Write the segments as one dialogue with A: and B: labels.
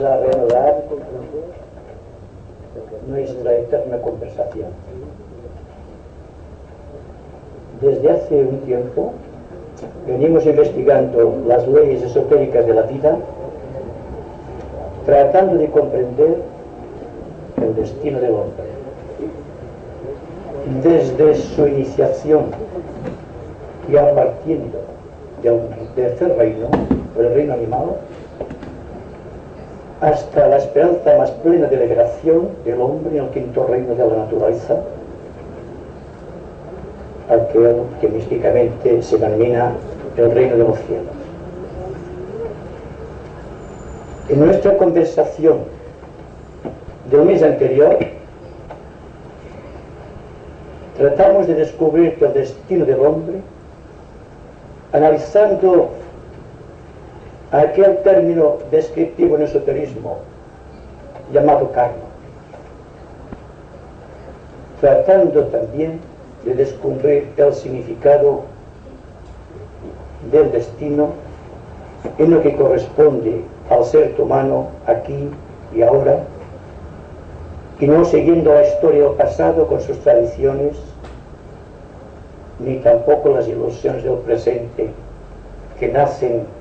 A: A reanudar nuestra eterna conversación. Desde hace un tiempo venimos investigando las leyes esotéricas de la vida, tratando de comprender el destino del hombre. Desde su iniciación, ya partiendo del tercer reino, el reino animal, hasta la esperanza más plena de liberación del hombre en el quinto reino de la naturaleza, aquel que místicamente se denomina el reino de los cielos. En nuestra conversación del mes anterior tratamos de descubrir el destino del hombre analizando aquel término descriptivo en el esoterismo llamado karma, tratando también de descubrir el significado del destino en lo que corresponde al ser humano aquí y ahora, y no siguiendo la historia del pasado con sus tradiciones, ni tampoco las ilusiones del presente que nacen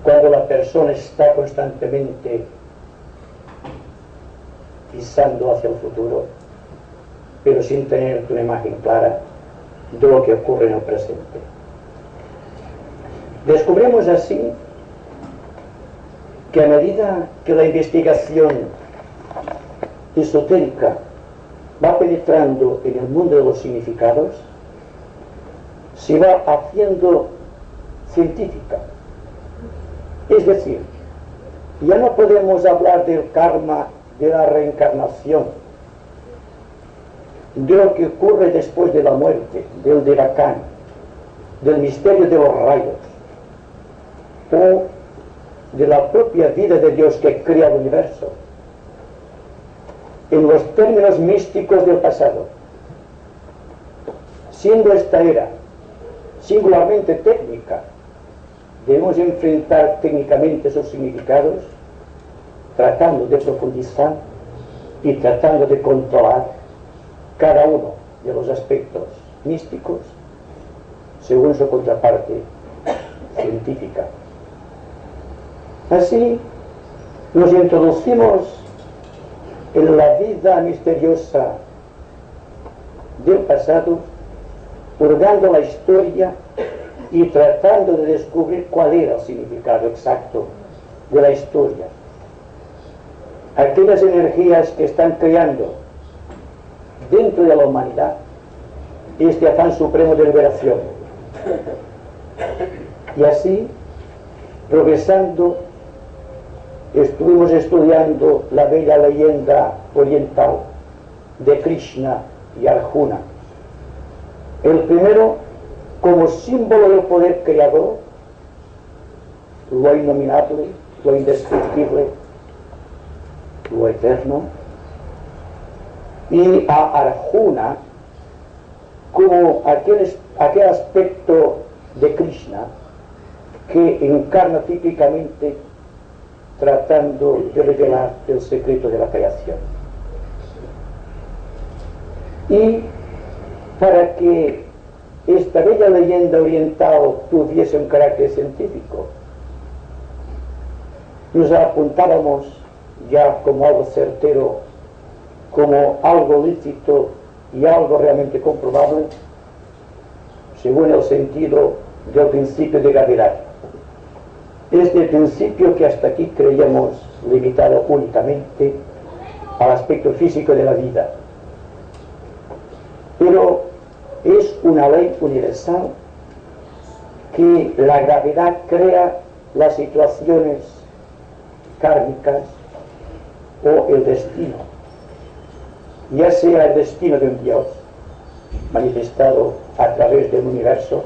A: cuando la persona está constantemente pisando hacia el futuro, pero sin tener una imagen clara de lo que ocurre en el presente. Descubrimos así que a medida que la investigación esotérica va penetrando en el mundo de los significados, se va haciendo científica. Es decir, ya no podemos hablar del karma, de la reencarnación, de lo que ocurre después de la muerte, del Devacán, del misterio de los rayos, o de la propia vida de Dios que crea el universo, en los términos místicos del pasado, siendo esta era singularmente técnica. Debemos enfrentar técnicamente esos significados, tratando de profundizar y tratando de controlar cada uno de los aspectos místicos según su contraparte científica. Así nos introducimos en la vida misteriosa del pasado, hurgando la historia y tratando de descubrir cuál era el significado exacto de la historia. Aquellas energías que están creando dentro de la humanidad este afán supremo de liberación. Y así, progresando, estuvimos estudiando la bella leyenda oriental de Krishna y Arjuna. El primero como símbolo del poder creador, lo innominable, lo indescriptible, lo eterno, y a Arjuna como aquel aspecto de Krishna que encarna típicamente tratando de revelar el secreto de la creación. Y para que esta bella leyenda oriental tuviese un carácter científico, nos apuntábamos ya como algo certero, como algo lícito y algo realmente comprobable, según el sentido del principio de gravedad. Este principio que hasta aquí creíamos limitado únicamente al aspecto físico de la vida, pero es una ley universal que la gravedad crea las situaciones kármicas o el destino, ya sea el destino de un Dios manifestado a través del universo,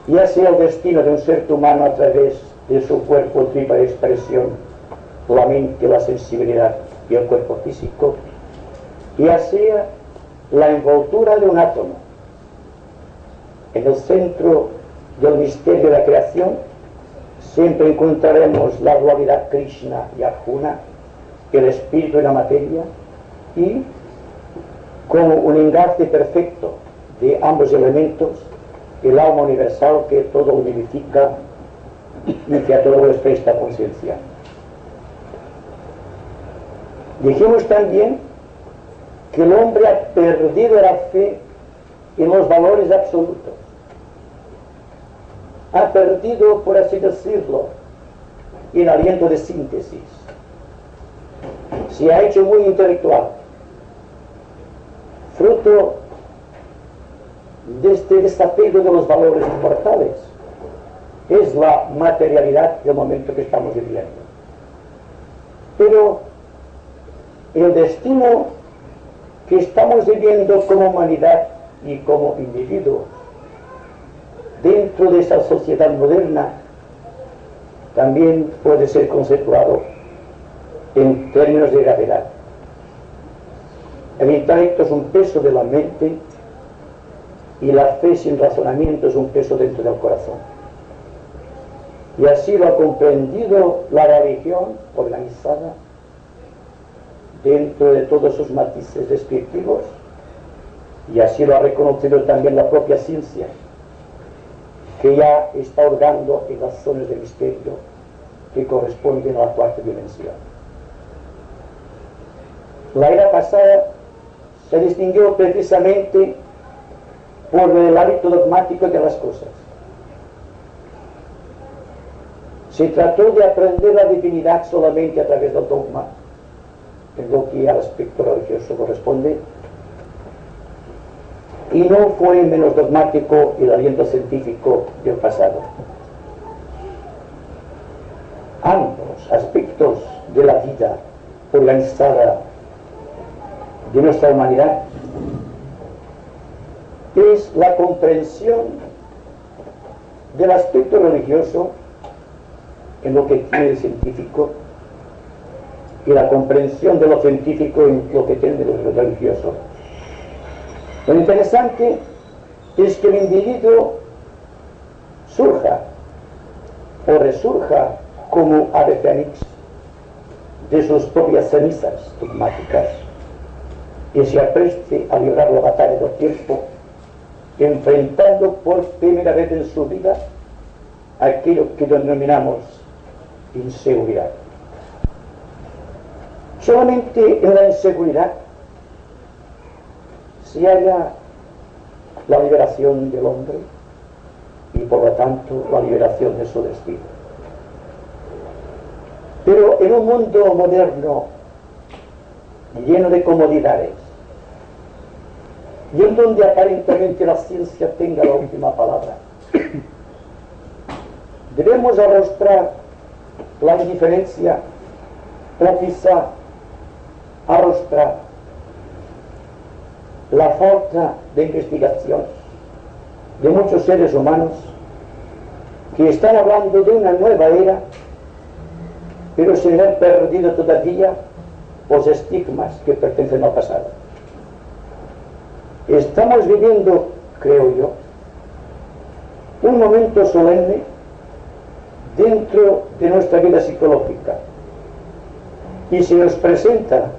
A: ya sea el destino de un ser humano a través de su cuerpo tripa de expresión, la mente, la sensibilidad y el cuerpo físico, ya sea la envoltura de un átomo en el centro del misterio de la creación, siempre encontraremos la dualidad Krishna y Arjuna, el espíritu y la materia, y como un enlace perfecto de ambos elementos, el alma universal que todo lo vivifica y que a todo les presta conciencia. Dijimos también que el hombre ha perdido la fe en los valores absolutos. Ha perdido, por así decirlo, el aliento de síntesis. Se ha hecho muy intelectual, fruto de este desapego de los valores mortales. Es la materialidad del momento que estamos viviendo. Pero el destino que estamos viviendo como humanidad y como individuos dentro de esa sociedad moderna también puede ser conceptuado en términos de gravedad. El intelecto es un peso de la mente y la fe sin razonamiento es un peso dentro del corazón. Y así lo ha comprendido la religión organizada dentro de todos sus matices descriptivos, y así lo ha reconocido también la propia ciencia, que ya está hurgando en las zonas de misterio que corresponden a la cuarta dimensión. La era pasada se distinguió precisamente por el hábito dogmático de las cosas. Se trató de aprender la divinidad solamente a través del dogma, en lo que al aspecto religioso corresponde, y no fue menos dogmático el aliento científico del pasado. Ambos aspectos de la vida organizada de nuestra humanidad es la comprensión del aspecto religioso en lo que tiene el científico y la comprensión de lo científico en lo que tiene de lo religioso. Lo interesante es que el individuo surja o resurja como ave fénix de sus propias cenizas dogmáticas y se apreste a librar la batalla del tiempo, enfrentando por primera vez en su vida aquello que denominamos inseguridad. Solamente en la inseguridad se halla la liberación del hombre y por lo tanto la liberación de su destino. Pero en un mundo moderno lleno de comodidades y en donde aparentemente la ciencia tenga la última palabra, debemos arrostrar la indiferencia o quizá arrostrar la falta de investigación de muchos seres humanos que están hablando de una nueva era, pero sin haber perdido todavía los estigmas que pertenecen al pasado. Estamos viviendo, creo yo, un momento solemne dentro de nuestra vida psicológica, y se nos presenta,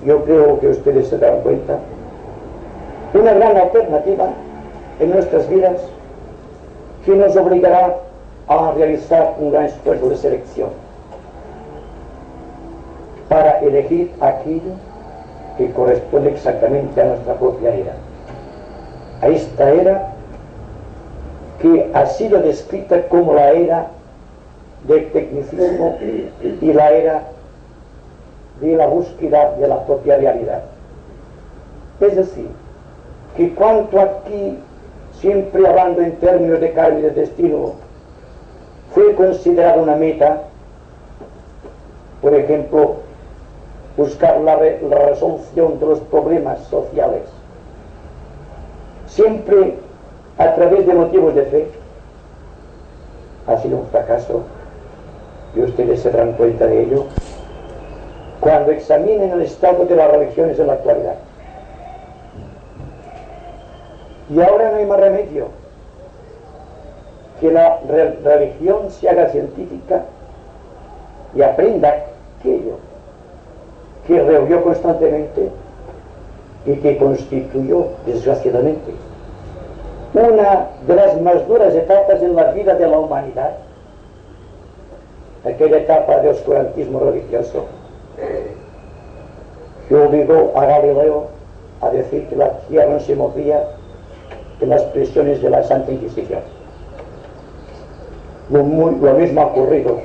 A: yo creo que ustedes se dan cuenta, una gran alternativa en nuestras vidas que nos obligará a realizar un gran esfuerzo de selección para elegir aquello que corresponde exactamente a nuestra propia era, a esta era que ha sido descrita como la era del tecnicismo y la era de la búsqueda de la propia realidad. Es decir, que cuanto aquí, siempre hablando en términos de karma y de destino, fue considerada una meta, por ejemplo, buscar la resolución de los problemas sociales, siempre a través de motivos de fe, ha sido un fracaso, y ustedes se darán cuenta de ello cuando examinen el estado de las religiones en la actualidad. Y ahora no hay más remedio que la religión se haga científica y aprenda aquello que rehubió constantemente y que constituyó, desgraciadamente, una de las más duras etapas en la vida de la humanidad, aquella etapa de oscurantismo religioso que obligó a Galileo a decir que la tierra no se movía en las prisiones de la Santa Inquisición. Lo mismo ha ocurrido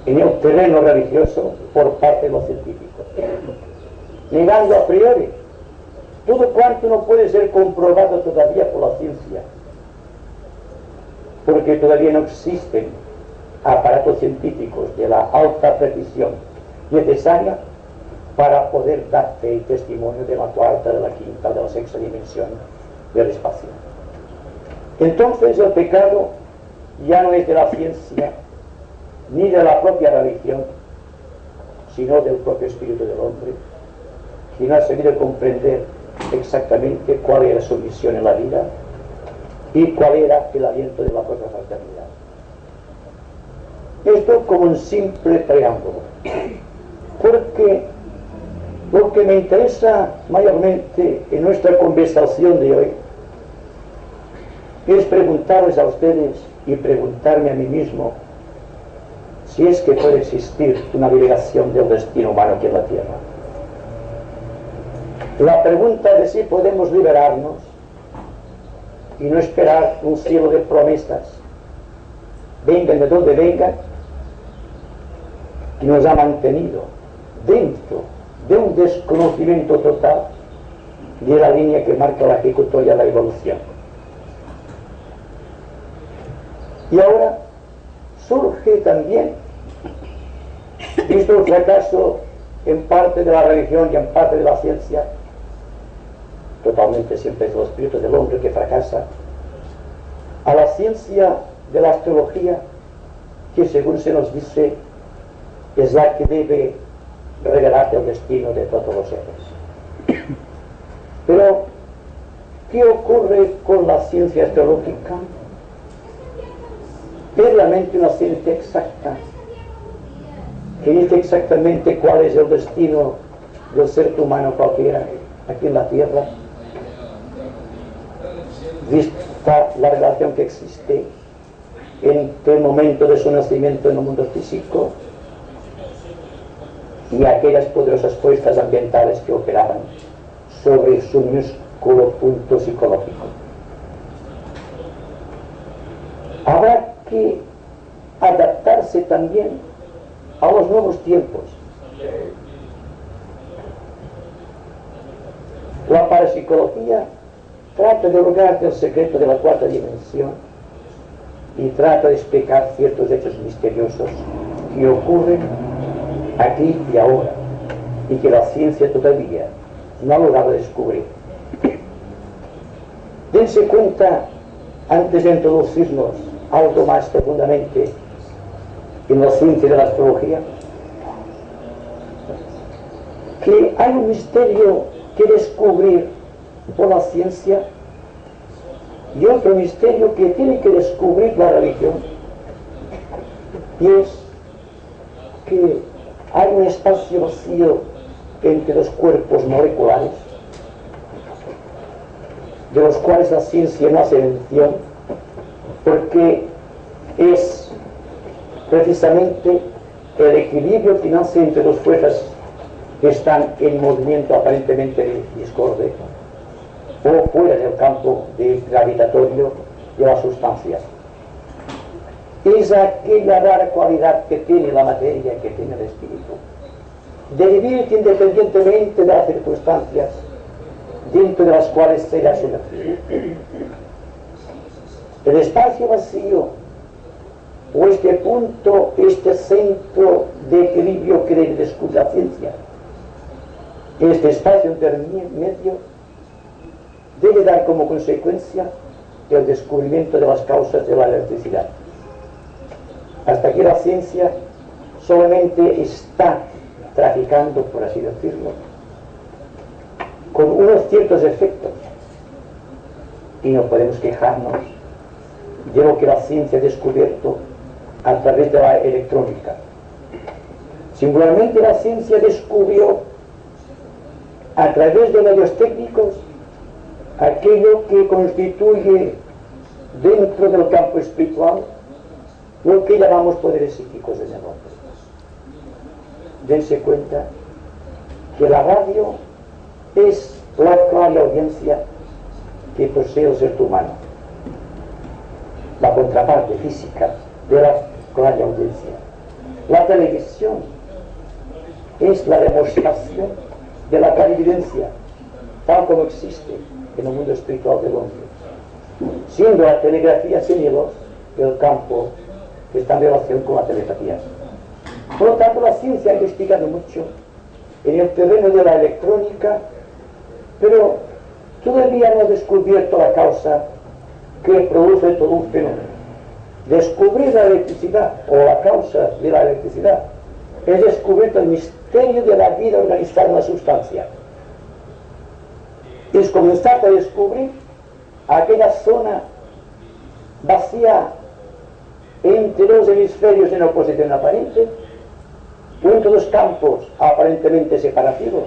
A: en el terreno religioso por parte de los científicos, negando a priori todo cuanto no puede ser comprobado todavía por la ciencia, porque todavía no existen aparatos científicos de la alta precisión necesaria para poder dar fe y testimonio de la cuarta, de la quinta, de la sexta dimensión del espacio. Entonces el pecado ya no es de la ciencia ni de la propia religión, sino del propio espíritu del hombre, que no ha sabido comprender exactamente cuál era su misión en la vida y cuál era el aliento de la propia fraternidad. Esto como un simple preámbulo, porque lo que me interesa mayormente en nuestra conversación de hoy es preguntarles a ustedes y preguntarme a mí mismo si es que puede existir una liberación del destino humano aquí en la Tierra. La pregunta de si podemos liberarnos y no esperar un cielo de promesas, vengan de donde vengan, y nos ha mantenido dentro de un desconocimiento total de la línea que marca la ejecutoria de la evolución. Y ahora surge también, visto el fracaso en parte de la religión y en parte de la ciencia, totalmente siempre es el espíritu del hombre que fracasa, a la ciencia de la astrología, que según se nos dice es la que debe revelar el destino de todos los seres. Pero ¿qué ocurre con la ciencia astrológica? Es realmente una ciencia exacta que dice exactamente cuál es el destino del ser humano cualquiera aquí en la Tierra, vista la relación que existe entre el momento de su nacimiento en el mundo físico y aquellas poderosas fuerzas ambientales que operaban sobre su minúsculo punto psicológico. Habrá que adaptarse también a los nuevos tiempos. La parapsicología trata de hurgar del secreto de la cuarta dimensión y trata de explicar ciertos hechos misteriosos que ocurren aquí y ahora y que la ciencia todavía no ha logrado descubrir. Dense cuenta, antes de introducirnos algo más profundamente en la ciencia de la astrología, que hay un misterio que descubrir por la ciencia y otro misterio que tiene que descubrir la religión, y es que hay un espacio vacío entre los cuerpos moleculares, de los cuales la ciencia no hace mención, porque es precisamente el equilibrio que nace entre dos fuerzas que están en movimiento aparentemente discorde o fuera del campo gravitatorio de la sustancia. Es aquella rara cualidad que tiene la materia, que tiene el espíritu, de vivir independientemente de las circunstancias dentro de las cuales será sumergido. El espacio vacío, o este punto, este centro de equilibrio que debe descubrir la ciencia, este espacio intermedio debe dar como consecuencia el descubrimiento de las causas de la electricidad. Hasta aquí la ciencia solamente está traficando, por así decirlo, con unos ciertos efectos, y no podemos quejarnos de lo que la ciencia ha descubierto a través de la electrónica. Singularmente la ciencia descubrió a través de medios técnicos aquello que constituye dentro del campo espiritual lo que llamamos poderes psíquicos en el hombre. Dense cuenta que la radio es la clara audiencia que posee el ser humano, la contraparte física de la clara audiencia. La televisión es la demostración de la clarividencia tal como existe en el mundo espiritual del hombre, siendo la telegrafía sin hilos el campo que está en relación con la telepatía. Por lo tanto, la ciencia ha investigado mucho en el terreno de la electrónica, pero todavía no ha descubierto la causa que produce todo un fenómeno. Descubrir la electricidad o la causa de la electricidad es descubrir el misterio de la vida organizada en la sustancia. Es comenzar a descubrir aquella zona vacía entre dos hemisferios en oposición aparente, entre dos campos aparentemente separativos,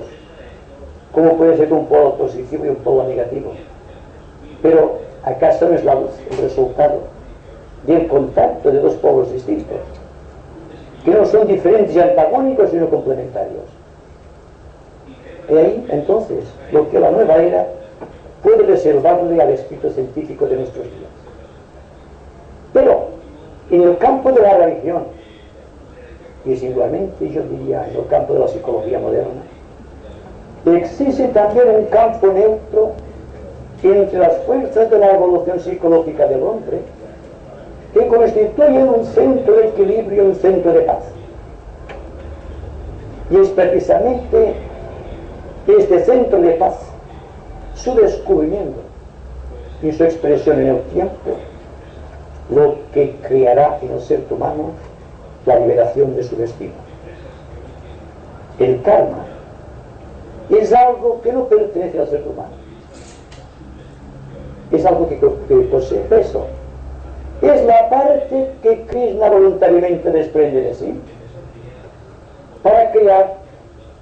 A: como puede ser un polo positivo y un polo negativo. Pero ¿acaso no es la luz el resultado del contacto de dos polos distintos, que no son diferentes y antagónicos sino complementarios? Y ahí entonces lo que la nueva era puede reservarle al espíritu científico de nuestros días. Pero en el campo de la religión, y singularmente yo diría en el campo de la psicología moderna, existe también un campo neutro entre las fuerzas de la evolución psicológica del hombre, que constituyen un centro de equilibrio y un centro de paz. Y es precisamente este centro de paz, su descubrimiento y su expresión en el tiempo, lo que creará en el ser humano la liberación de su destino. El karma es algo que no pertenece al ser humano, es algo que posee peso, es la parte que Krishna voluntariamente desprende de sí para crear,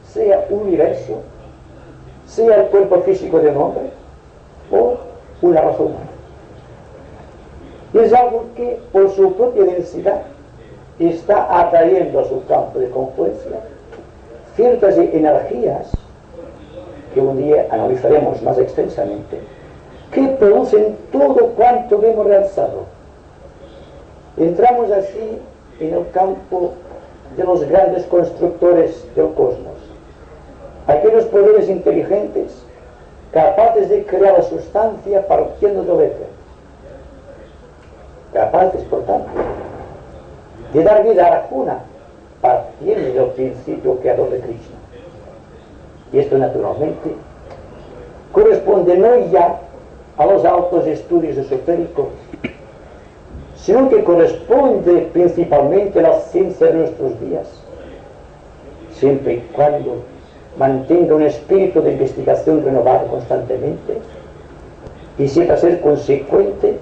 A: sea un universo, sea el cuerpo físico de un hombre o una raza humana. Es algo que por su propia densidad está atrayendo a su campo de confluencia ciertas energías que un día analizaremos más extensamente, que producen todo cuanto hemos realzado. Entramos así en el campo de los grandes constructores del cosmos, aquellos poderes inteligentes capaces de crear la sustancia partiendo del éter, capaces, por tanto, de dar vida a la cuna partiendo del principio creador de Krishna. Y esto naturalmente corresponde no ya a los altos estudios esotéricos, sino que corresponde principalmente a la ciencia de nuestros días, siempre y cuando mantenga un espíritu de investigación renovado constantemente y sepa ser consecuente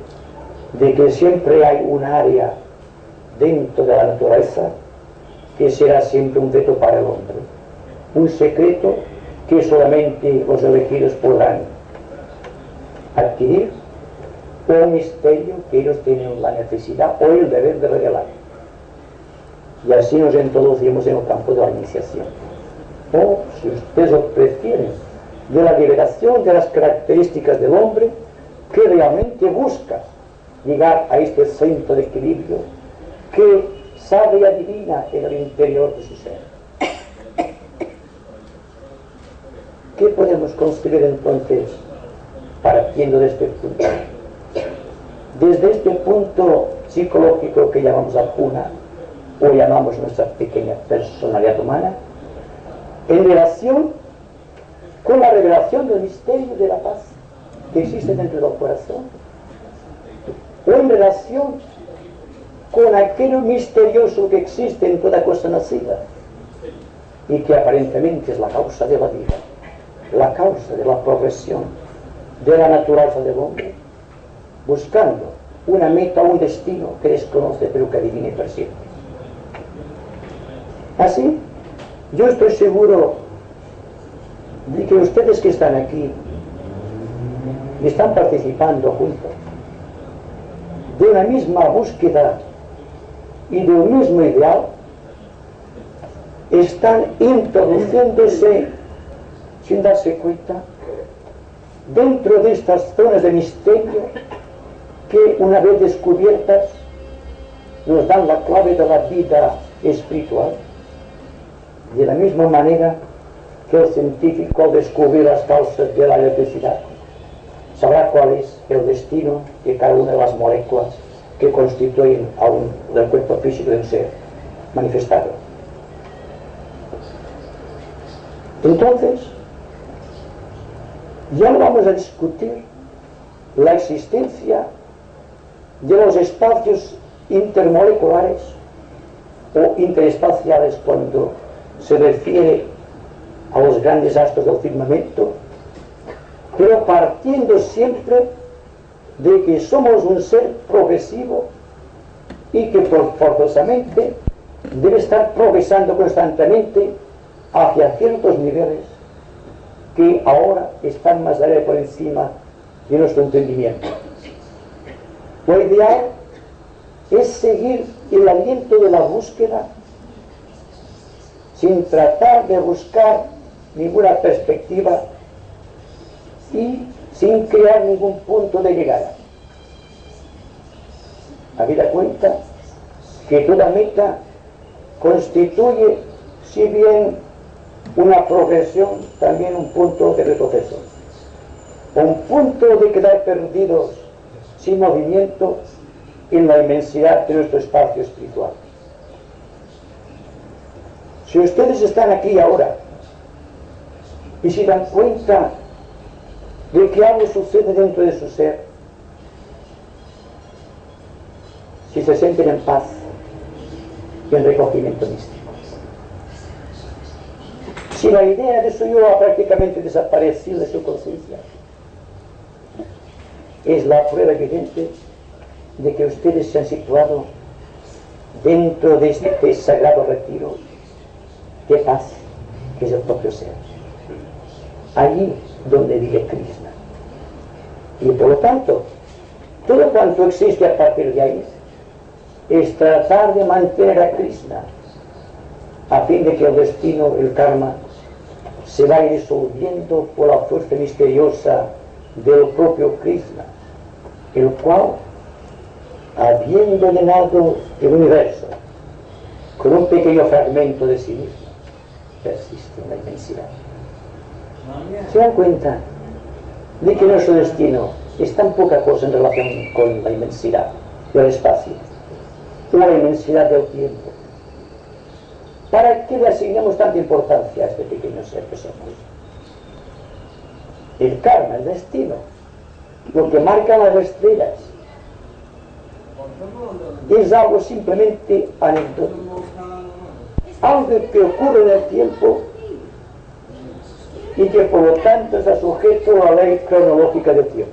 A: de que siempre hay un área dentro de la naturaleza que será siempre un veto para el hombre, un secreto que solamente los elegidos podrán adquirir, o un misterio que ellos tienen la necesidad o el deber de revelar. Y así nos introducimos en el campo de la iniciación, o, si ustedes lo prefieren, de la liberación de las características del hombre que realmente busca llegar a este centro de equilibrio que sabe y adivina en el interior de su ser. ¿Qué podemos construir entonces partiendo de este punto? Desde este punto psicológico que llamamos Apuna, o llamamos nuestra pequeña personalidad humana, en relación con la revelación del misterio de la paz que existe dentro del corazón, o en relación con aquello misterioso que existe en toda cosa nacida y que aparentemente es la causa de la vida, la causa de la progresión de la naturaleza del hombre, buscando una meta o un destino que desconoce pero que adivina y persigue. Así, yo estoy seguro de que ustedes que están aquí y están participando juntos de una misma búsqueda y de un mismo ideal, están introduciéndose sin darse cuenta dentro de estas zonas de misterio que, una vez descubiertas, nos dan la clave de la vida espiritual. De la misma manera que el científico al descubrir las causas de la electricidad sabrá cuál es el destino de cada una de las moléculas que constituyen el cuerpo físico de un ser manifestado. Entonces, ya no vamos a discutir la existencia de los espacios intermoleculares o interespaciales cuando se refiere a los grandes astros del firmamento, pero partiendo siempre de que somos un ser progresivo y que forzosamente debe estar progresando constantemente hacia ciertos niveles que ahora están más allá por encima de nuestro entendimiento. Lo ideal es seguir el aliento de la búsqueda sin tratar de buscar ninguna perspectiva y sin crear ningún punto de llegada. Habida cuenta que toda meta constituye, si bien una progresión, también un punto de retroceso, un punto de quedar perdidos sin movimiento en la inmensidad de nuestro espacio espiritual. Si ustedes están aquí ahora y se dan cuenta de que algo sucede dentro de su ser, si se sienten en paz y en recogimiento místico, si la idea de su yo ha prácticamente desaparecido de su conciencia, es la prueba evidente de que ustedes se han situado dentro de este sagrado retiro de paz que es el propio ser, allí donde vive Krishna. Y por lo tanto, todo cuanto existe a partir de ahí es tratar de mantener a Krishna a fin de que el destino, el karma, se vaya disolviendo por la fuerza misteriosa del propio Krishna, el cual, habiendo llenado el universo con un pequeño fragmento de sí mismo, persiste en la inmensidad. ¿Se dan cuenta de que nuestro destino es tan poca cosa en relación con la inmensidad del espacio o la inmensidad del tiempo? ¿Para qué le asignamos tanta importancia a este pequeño ser que somos? El karma, el destino, lo que marcan las estrellas, es algo simplemente anecdótico, algo que ocurre en el tiempo y que por lo tanto está sujeto a la ley cronológica del tiempo.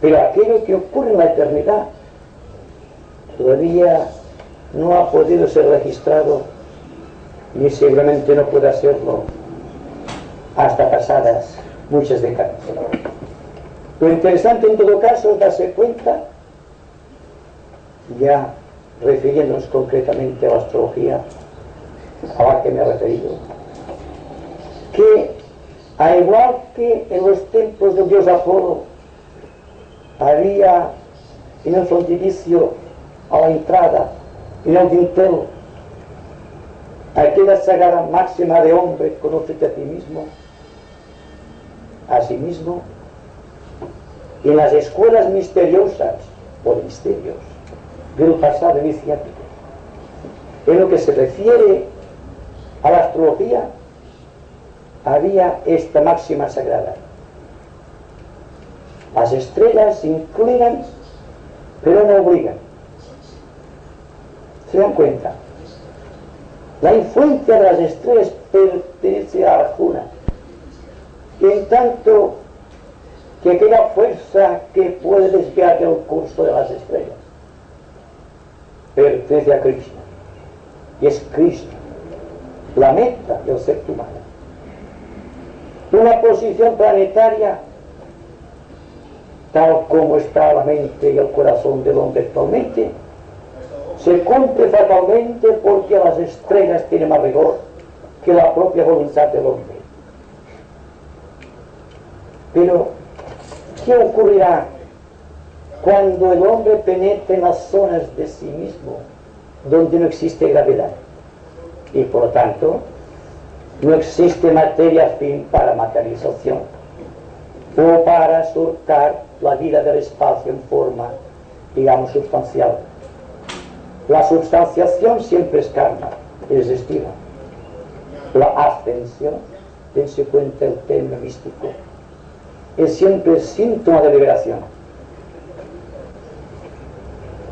A: Pero aquello que ocurre en la eternidad todavía no ha podido ser registrado, ni seguramente no puede hacerlo hasta pasadas muchas décadas. Lo interesante en todo caso es darse cuenta, ya refiriéndonos concretamente a la astrología a la que me he referido, que al igual que en los templos del dios Apolo había en el frontispicio a la entrada, en el dintel, aquella sagrada máxima de hombre, conócete a ti mismo, asimismo, en las escuelas misteriosas o de misterios del pasado iniciático, en lo que se refiere a la astrología, había esta máxima sagrada: las estrellas inclinan pero no obligan. ¿Se dan cuenta? La influencia de las estrellas pertenece a Arjuna, en tanto que aquella fuerza que puede desviar del curso de las estrellas pertenece a Krishna, y es Krishna la meta del ser humano. Una posición planetaria tal como está la mente y el corazón del hombre actualmente se cumple fatalmente porque las estrellas tienen más rigor que la propia voluntad del hombre. Pero ¿qué ocurrirá cuando el hombre penetre en las zonas de sí mismo donde no existe gravedad y por lo tanto no existe materia fin para materialización o para surcar la vida del espacio en forma, digamos, sustancial? La substanciación siempre es karma, es destino. La ascensión, dense cuenta el término místico, es siempre síntoma de liberación.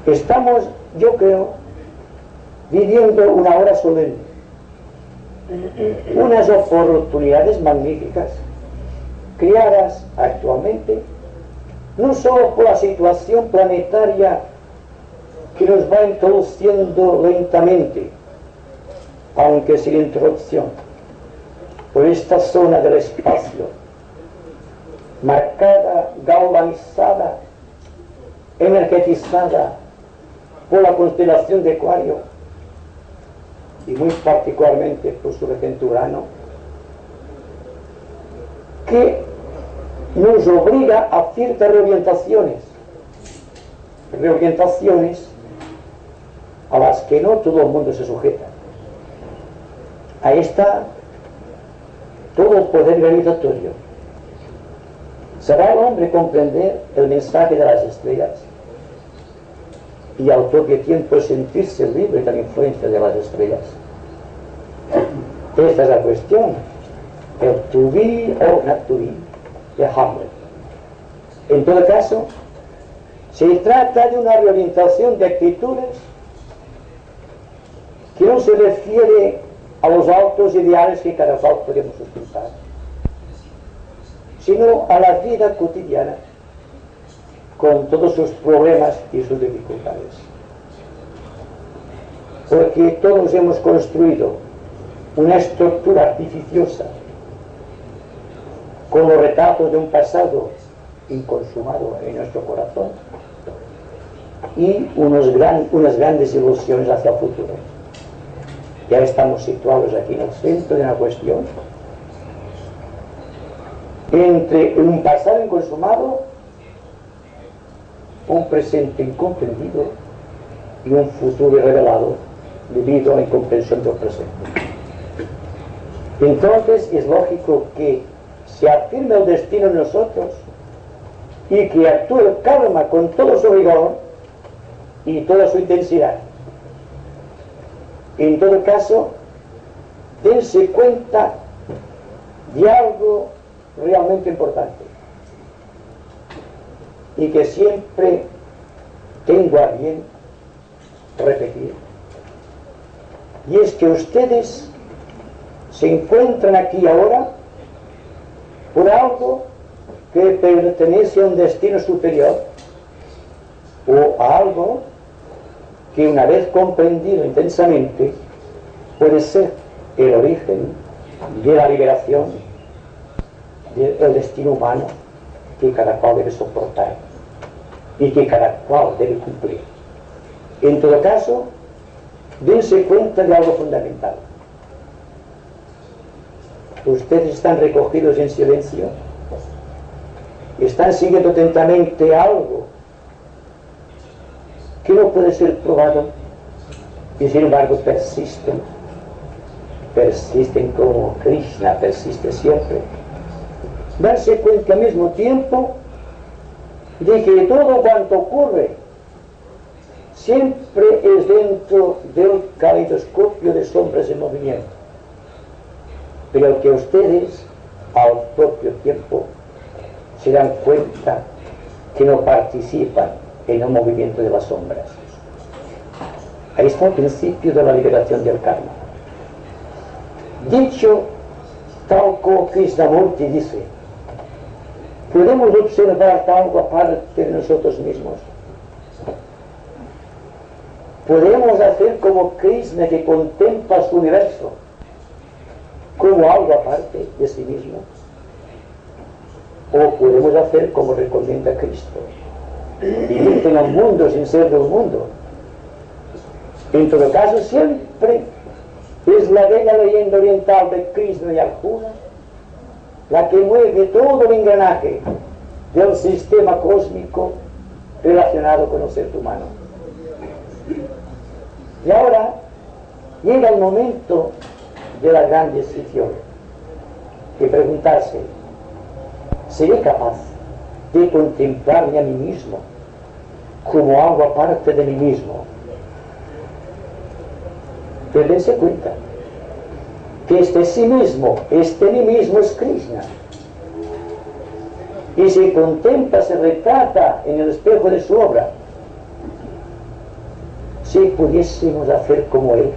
A: Estamos, yo creo, viviendo una hora solemne, unas oportunidades magníficas creadas actualmente no solo por la situación planetaria que nos va introduciendo lentamente, aunque sin introducción, por esta zona del espacio marcada, galvanizada, energetizada por la constelación de Acuario y muy particularmente por su regente Urano, que nos obliga a ciertas reorientaciones a las que no todo el mundo se sujeta. Ahí está todo el poder gravitatorio. ¿Sabrá el hombre comprender el mensaje de las estrellas y al propio tiempo sentirse libre de la influencia de las estrellas? Esta es la cuestión, el to be or not to be de Hamlet. En todo caso, se trata de una reorientación de actitudes que no se refiere a los altos ideales que cada cual podemos sustentar, sino a la vida cotidiana con todos sus problemas y sus dificultades. Porque todos hemos construido una estructura artificiosa con los retratos de un pasado inconsumado en nuestro corazón y unas grandes ilusiones hacia el futuro. Ya estamos situados aquí en el centro de una cuestión entre un pasado inconsumado, un presente incomprendido y un futuro irrevelado debido a la incomprensión del presente. Entonces es lógico que se afirme el destino en nosotros y que actúe el karma con todo su rigor y toda su intensidad. En todo caso, dense cuenta de algo realmente importante y que siempre tengo a bien repetir, y es que ustedes se encuentran aquí ahora por algo que pertenece a un destino superior o a algo que una vez comprendido intensamente puede ser el origen de la liberación del destino humano que cada cual debe soportar y que cada cual debe cumplir. En todo caso, dense cuenta de algo fundamental. Ustedes están recogidos en silencio, están siguiendo atentamente algo que no puede ser probado y sin embargo persisten como Krishna persiste siempre. Darse cuenta al mismo tiempo de que todo cuanto ocurre siempre es dentro del caleidoscopio de sombras en movimiento, pero que ustedes al propio tiempo se dan cuenta que no participan en el movimiento de las sombras. Ahí está el principio de la liberación del karma. Dicho tal como Krishnamurti dice, podemos observar algo aparte de nosotros mismos. Podemos hacer como Krishna, que contempla su universo como algo aparte de sí mismo. O podemos hacer como recomienda Cristo, vivir en el mundo sin ser del mundo. En todo caso, siempre es la bella leyenda oriental de Krishna y Arjuna la que mueve todo el engranaje del sistema cósmico relacionado con el ser humano. Y ahora llega el momento de la gran decisión, de preguntarse: ¿seré capaz de contemplarme a mí mismo como algo aparte de mí mismo? Pero dense cuenta que este sí mismo, este mí mismo es Krishna. Y se contempla, se retrata en el espejo de su obra. Si pudiésemos hacer como él,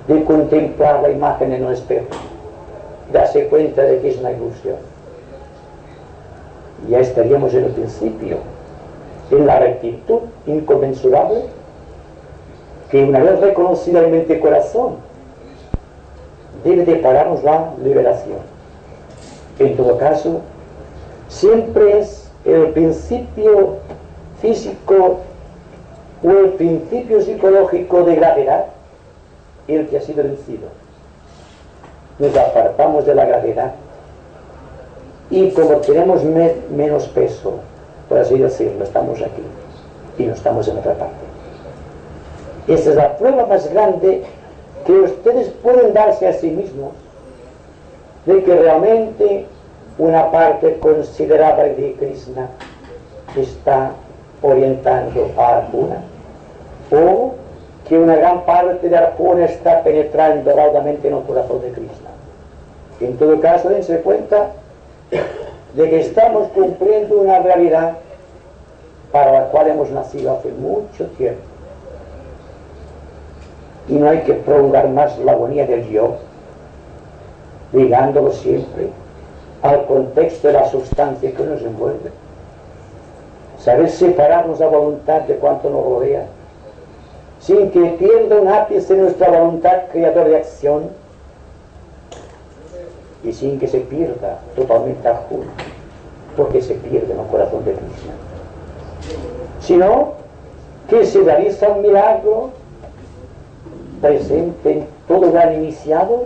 A: de contemplar la imagen en el espejo, darse cuenta de que es una ilusión, ya estaríamos en el principio, en la rectitud inconmensurable, que una vez reconocida en mente y corazón, debe depararnos la liberación. En todo caso, siempre es el principio físico o el principio psicológico de gravedad el que ha sido vencido. Nos apartamos de la gravedad y como tenemos menos peso, por así decirlo, estamos aquí y no estamos en otra parte. Esta es la prueba más grande que ustedes pueden darse a sí mismos de que realmente una parte considerada de Krishna está orientando a Arjuna, o que una gran parte de Arjuna está penetrando raudamente en el corazón de Krishna. En todo caso, dense cuenta de que estamos cumpliendo una realidad para la cual hemos nacido hace mucho tiempo. Y no hay que prolongar más la agonía del yo, ligándolo siempre al contexto de la sustancia que nos envuelve. Saber separarnos a voluntad de cuanto nos rodea, sin que pierda un ápice nuestra voluntad creadora de acción, y sin que se pierda totalmente Arjuna, porque se pierde en el corazón de Krishna. Sino que se realiza un milagro presente en todo gran iniciado,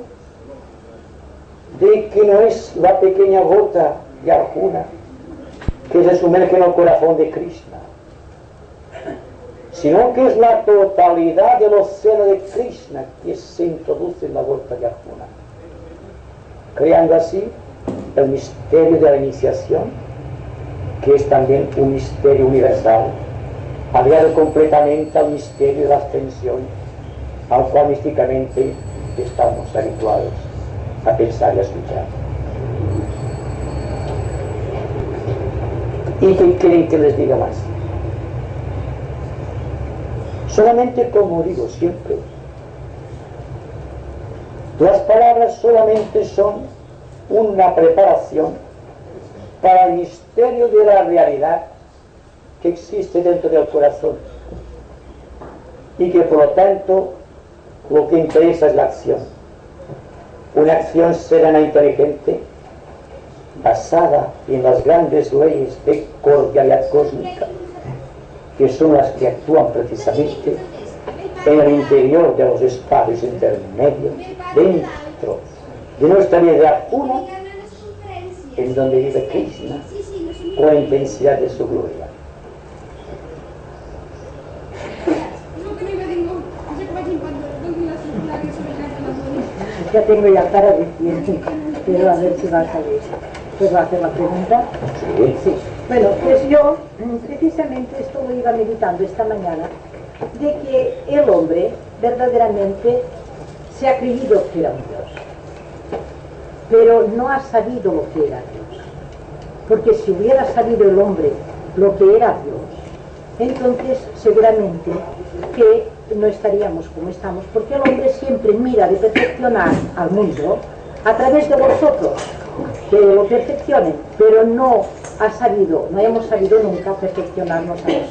A: de que no es la pequeña gota de Arjuna que se sumerge en el corazón de Krishna, sino que es la totalidad del océano de Krishna que se introduce en la gota de Arjuna, creando así el misterio de la iniciación, que es también un misterio universal, aliado completamente al misterio de la ascensión, al cual místicamente estamos habituados a pensar y a escuchar. ¿Y qué quieren que les diga más? Solamente, como digo siempre, las palabras solamente son una preparación para el misterio de la realidad que existe dentro del corazón, y que por lo tanto lo que interesa es la acción, una acción serena e inteligente, basada en las grandes leyes de cordialidad cósmica, que son las que actúan precisamente en el interior de los espacios intermedios, dentro de nuestra vida de Arjuna, en donde vive Krishna, con la intensidad de su gloria.
B: Ya tengo ya para decir, pero a ver si va a salir. ¿Puedo hacer la pregunta?
A: Sí.
B: Sí. Bueno, pues yo precisamente esto lo iba meditando esta mañana, de que el hombre verdaderamente se ha creído que era un Dios, pero no ha sabido lo que era Dios. Porque si hubiera sabido el hombre lo que era Dios, entonces seguramente que no estaríamos como estamos, porque el hombre siempre mira de perfeccionar al mundo a través de vosotros, que lo perfeccionen, pero no hemos sabido nunca perfeccionarnos a nosotros.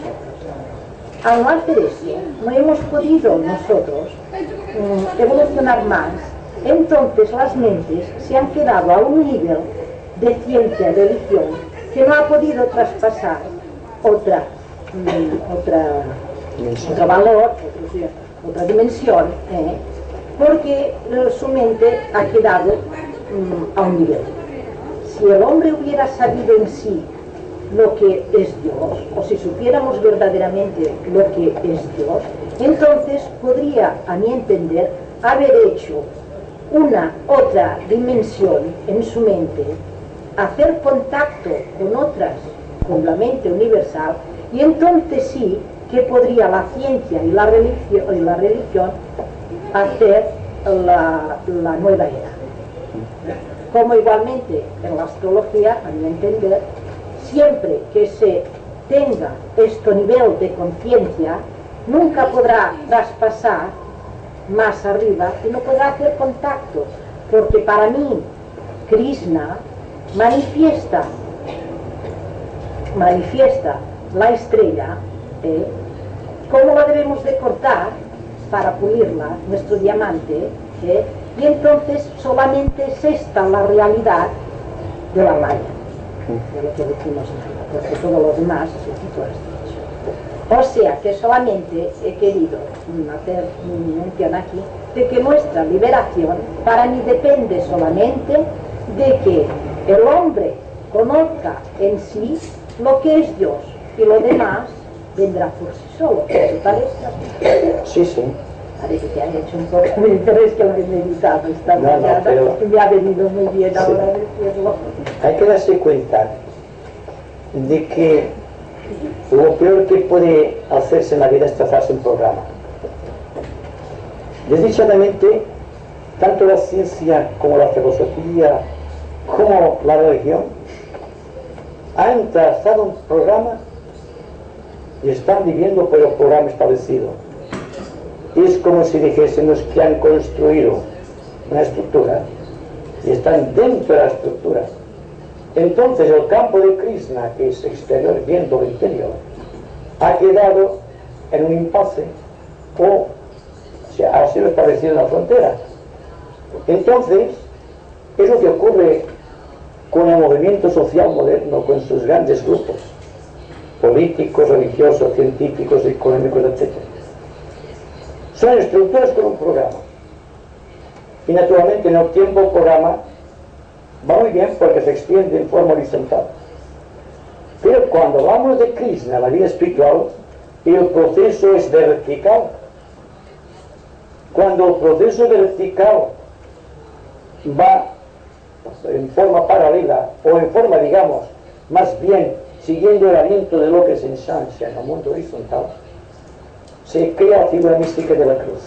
B: Al no hacer eso, no hemos podido nosotros evolucionar más. Entonces las mentes se han quedado a un nivel de ciencia, de religión, que no ha podido traspasar otro valor, otra dimensión, porque su mente ha quedado a un nivel. Si el hombre hubiera sabido en sí lo que es Dios, o si supiéramos verdaderamente lo que es Dios, entonces podría, a mi entender, haber hecho una otra dimensión en su mente, hacer contacto con otras, con la mente universal, y entonces sí que podría la ciencia y la religión hacer la nueva era. Como igualmente en la astrología, a mi entender, siempre que se tenga este nivel de conciencia, nunca podrá traspasar más arriba y no podrá hacer contacto, porque para mí Krishna manifiesta la estrella, cómo la debemos de cortar para pulirla, nuestro diamante, y entonces solamente es esta la realidad de la Maya, de lo que decimos, porque todo lo demás es lo que tú has dicho. O sea que solamente he querido hacer mención aquí de que nuestra liberación para mí depende solamente de que el hombre conozca en sí lo que es Dios, y lo demás vendrá por sí solo. ¿Te parece?
A: Sí, sí.
B: Parece que han hecho un poco de interés que lo he meditado esta mañana,
A: pero
B: que me ha venido muy bien
A: sí.
B: ahora decirlo.
A: Hay que darse cuenta de que lo peor que puede hacerse en la vida es trazarse un programa. Desdichadamente, tanto la ciencia como la filosofía como la religión han trazado un programa y están viviendo por el programa establecido. Es como si dijésemos que han construido una estructura y están dentro de la estructura. Entonces el campo de Krishna, que es exterior viendo el interior, ha quedado en un impasse o sea, ha sido establecido en la frontera. Entonces es lo que ocurre con el movimiento social moderno, con sus grandes grupos políticos, religiosos, científicos, económicos, etc. Son estructuras con un programa, y naturalmente en el tiempo el programa va muy bien porque se extiende en forma horizontal, pero cuando hablamos de Krishna, la vida espiritual, el proceso es vertical. Cuando el proceso vertical va en forma paralela o en forma, digamos, más bien siguiendo el aliento de lo que se ensancha en el mundo horizontal, se crea la figura mística de la cruz.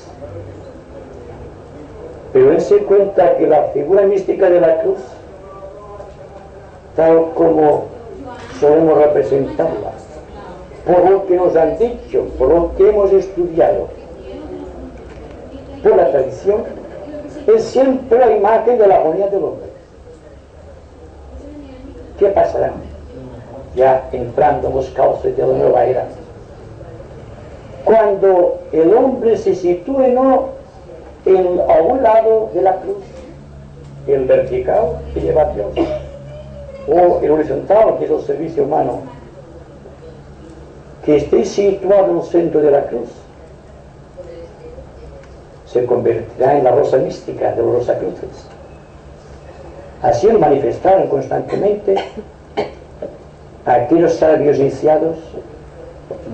A: Pero dense cuenta que la figura mística de la cruz, tal como solemos representarla, por lo que nos han dicho, por lo que hemos estudiado, por la tradición, es siempre la imagen de la agonía del hombre. ¿Qué pasará? Ya entrando en los cauces de la nueva era, cuando el hombre se sitúe no a un lado de la cruz, el vertical que lleva a Dios, o el horizontal que es el servicio humano, que esté situado en el centro de la cruz, se convertirá en la rosa mística de los Rosacruces. Así lo manifestaron constantemente aquellos sabios iniciados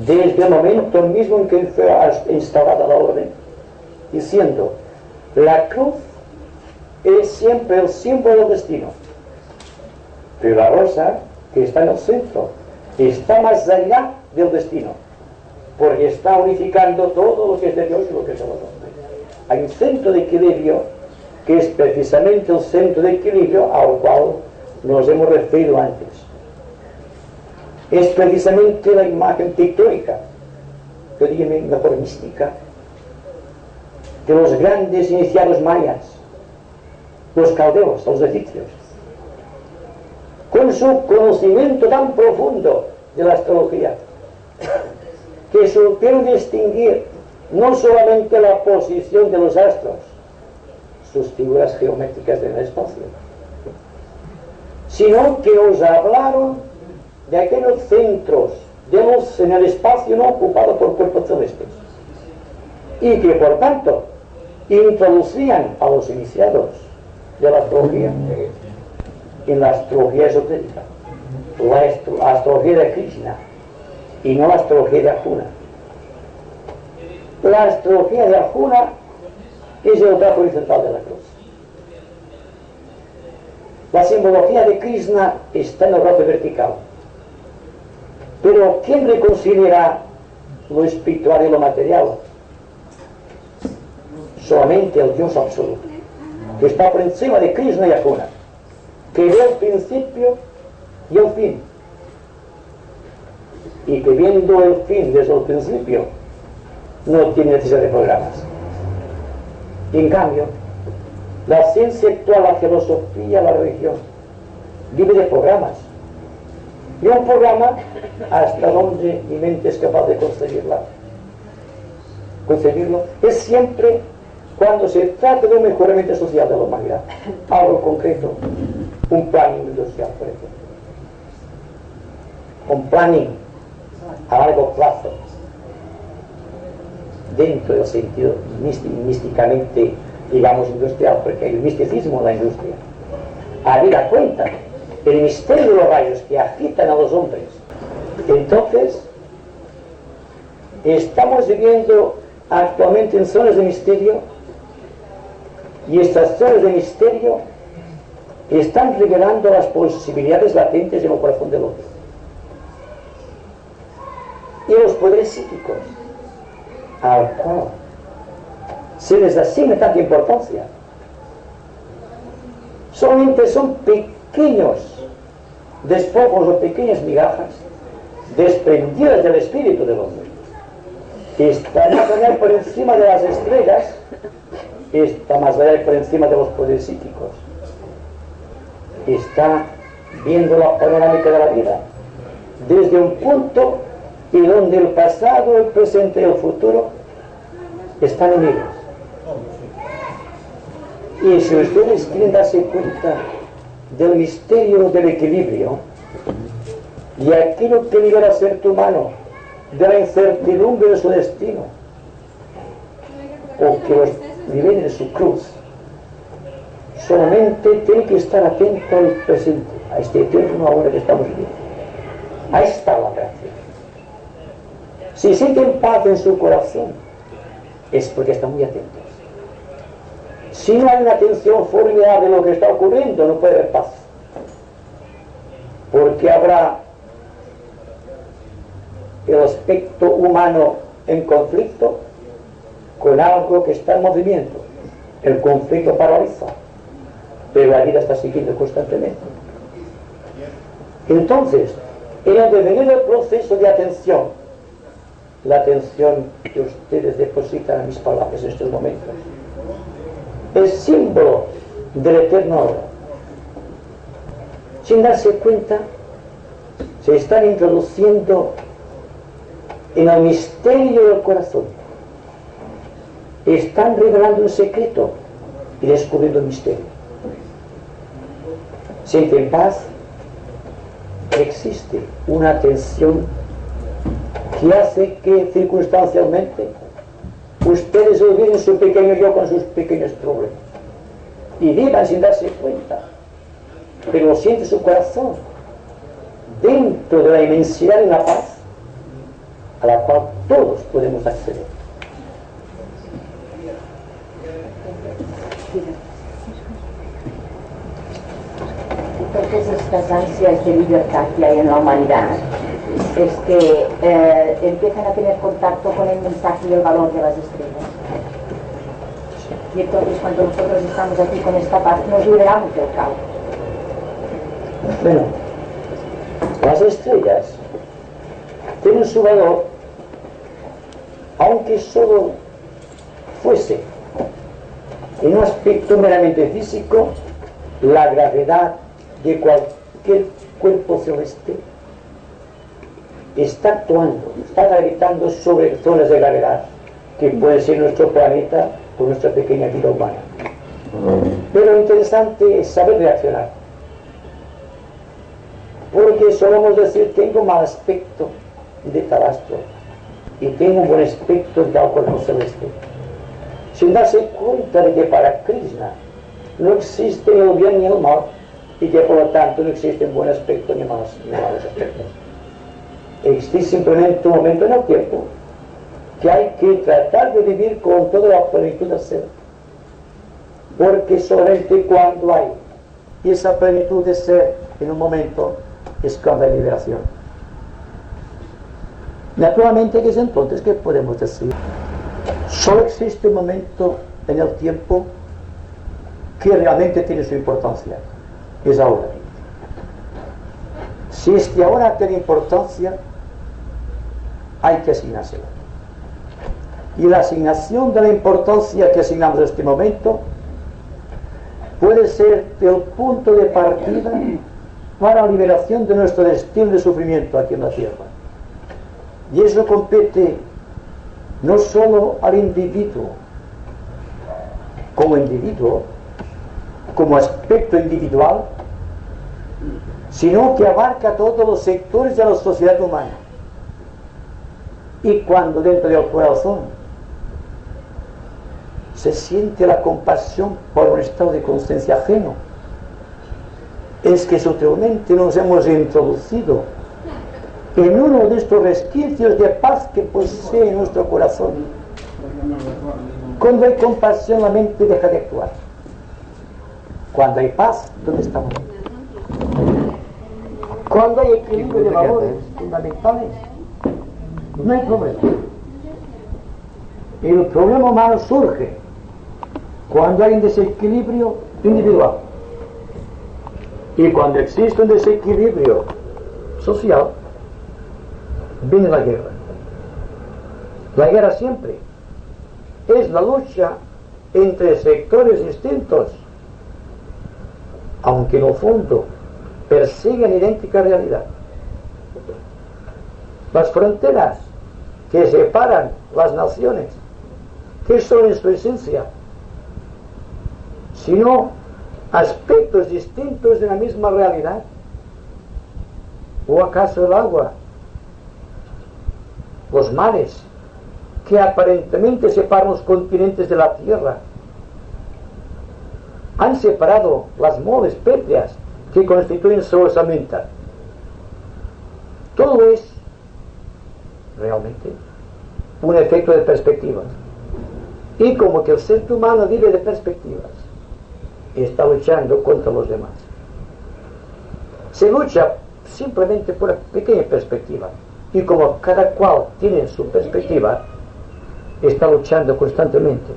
A: desde el momento mismo en que fue instalada la orden, diciendo: la cruz es siempre el símbolo del destino, pero la rosa, que está en el centro, está más allá del destino, porque está unificando todo lo que es de Dios y lo que es de los hombres. Hay un centro de equilibrio que es precisamente el centro de equilibrio al cual nos hemos referido antes. Es precisamente la imagen pictórica, que diría mejor mística, de los grandes iniciados mayas, los caldeos, los egipcios, con su conocimiento tan profundo de la astrología, que supieron distinguir no solamente la posición de los astros, sus figuras geométricas en el espacio, sino que os hablaron de aquellos centros de luz en el espacio no ocupado por cuerpos celestes, y que por tanto introducían a los iniciados de la astrología en la astrología esotérica, la astrología de Krishna, y no la astrología de Arjuna. La astrología de Arjuna es el brazo horizontal de la cruz. La simbología de Krishna está en el brazo vertical. Pero ¿quién reconciliará lo espiritual y lo material? Solamente el Dios absoluto, que está por encima de Krishna y Arjuna, que ve el principio y el fin, y que viendo el fin desde el principio no tiene necesidad de programas. En cambio, la ciencia actual, la filosofía, la religión vive de programas, y un programa hasta donde mi mente es capaz de concebirlo es siempre cuando se trata de un mejoramiento social de la humanidad, algo concreto, un planning industrial, por ejemplo, un planning a largo plazo, dentro del sentido místicamente, digamos, industrial, porque hay un misticismo en la industria. Habida cuenta el misterio de los rayos que agitan a los hombres. Entonces, estamos viviendo actualmente en zonas de misterio, y estas zonas de misterio están revelando las posibilidades latentes en el corazón del hombre. Y los poderes psíquicos, al cual se les asigna tanta importancia, solamente son pequeños despojos o pequeñas migajas desprendidas del espíritu del hombre. Está más allá por encima de las estrellas, está más allá por encima de los poderes psíquicos, está viendo la panorámica de la vida desde un punto y donde el pasado, el presente y el futuro están unidos. Y si ustedes quieren darse cuenta del misterio del equilibrio y aquello que libera al ser humano de la incertidumbre de su destino, o que los libere de su cruz, solamente tiene que estar atento al presente, a este eterno ahora que estamos viviendo. Ahí está la gracia. Si sienten paz en su corazón, es porque están muy atentos. Si no hay una atención formidable de lo que está ocurriendo, no puede haber paz, porque habrá el aspecto humano en conflicto con algo que está en movimiento. El conflicto paraliza, pero la vida está siguiendo constantemente. Entonces, en el devenir del proceso de atención, la atención que ustedes depositan a mis palabras en estos momentos es símbolo del eterno ahora. Sin darse cuenta, se están introduciendo en el misterio del corazón. Están revelando un secreto y descubriendo el misterio. Sienten paz. Existe una atención que hace que circunstancialmente ustedes olviden su pequeño yo con sus pequeños problemas y vivan sin darse cuenta, pero lo siente su corazón dentro de la inmensidad y la paz a la cual todos podemos acceder.
C: Entonces estas ansias de libertad que hay en la humanidad empiezan a tener contacto con el mensaje y el valor de las estrellas. Y entonces cuando nosotros estamos aquí con esta paz nos liberamos del caos.
A: Bueno, las estrellas tienen su valor, aunque solo fuese en un aspecto meramente físico, la gravedad de que el cuerpo celeste está actuando, está gravitando sobre zonas de gravedad que puede ser nuestro planeta o nuestra pequeña vida humana. Pero lo interesante es saber reaccionar, porque solemos decir: tengo mal aspecto de tal astro y tengo un buen aspecto de tal cuerpo celeste, sin darse cuenta de que para Krishna no existe el bien ni el mal, y que por lo tanto no existe un buen aspecto ni malos aspectos. Existe simplemente un momento en el tiempo que hay que tratar de vivir con toda la plenitud del ser, porque solamente cuando hay esa plenitud de ser en un momento es cuando hay liberación. Naturalmente, que es entonces que podemos decir: solo existe un momento en el tiempo que realmente tiene su importancia, es ahora. Si este ahora tiene importancia, hay que asignársela. Y la asignación de la importancia que asignamos a este momento puede ser el punto de partida para la liberación de nuestro destino de sufrimiento aquí en la tierra. Y eso compete no solo al individuo, como aspecto individual, sino que abarca todos los sectores de la sociedad humana. Y cuando dentro del corazón se siente la compasión por un estado de conciencia ajeno, es que sutilmente nos hemos introducido en uno de estos resquicios de paz que posee nuestro corazón. Cuando hay compasión, la mente deja de actuar. Cuando hay paz, ¿dónde estamos? Cuando hay equilibrio de valores fundamentales, no hay problema. El problema humano surge cuando hay un desequilibrio individual. Y cuando existe un desequilibrio social, viene la guerra. La guerra siempre es la lucha entre sectores distintos, aunque en el fondo persiguen idéntica realidad. Las fronteras que separan las naciones, ¿qué son en su esencia? Sino aspectos distintos de la misma realidad. ¿O acaso el agua, los mares, que aparentemente separan los continentes de la tierra, han separado las moles pétreas que constituyen su osamenta? Todo es realmente un efecto de perspectivas. Y como que el ser humano vive de perspectivas, está luchando contra los demás. Se lucha simplemente por una pequeña perspectiva, y como cada cual tiene su perspectiva, está luchando constantemente.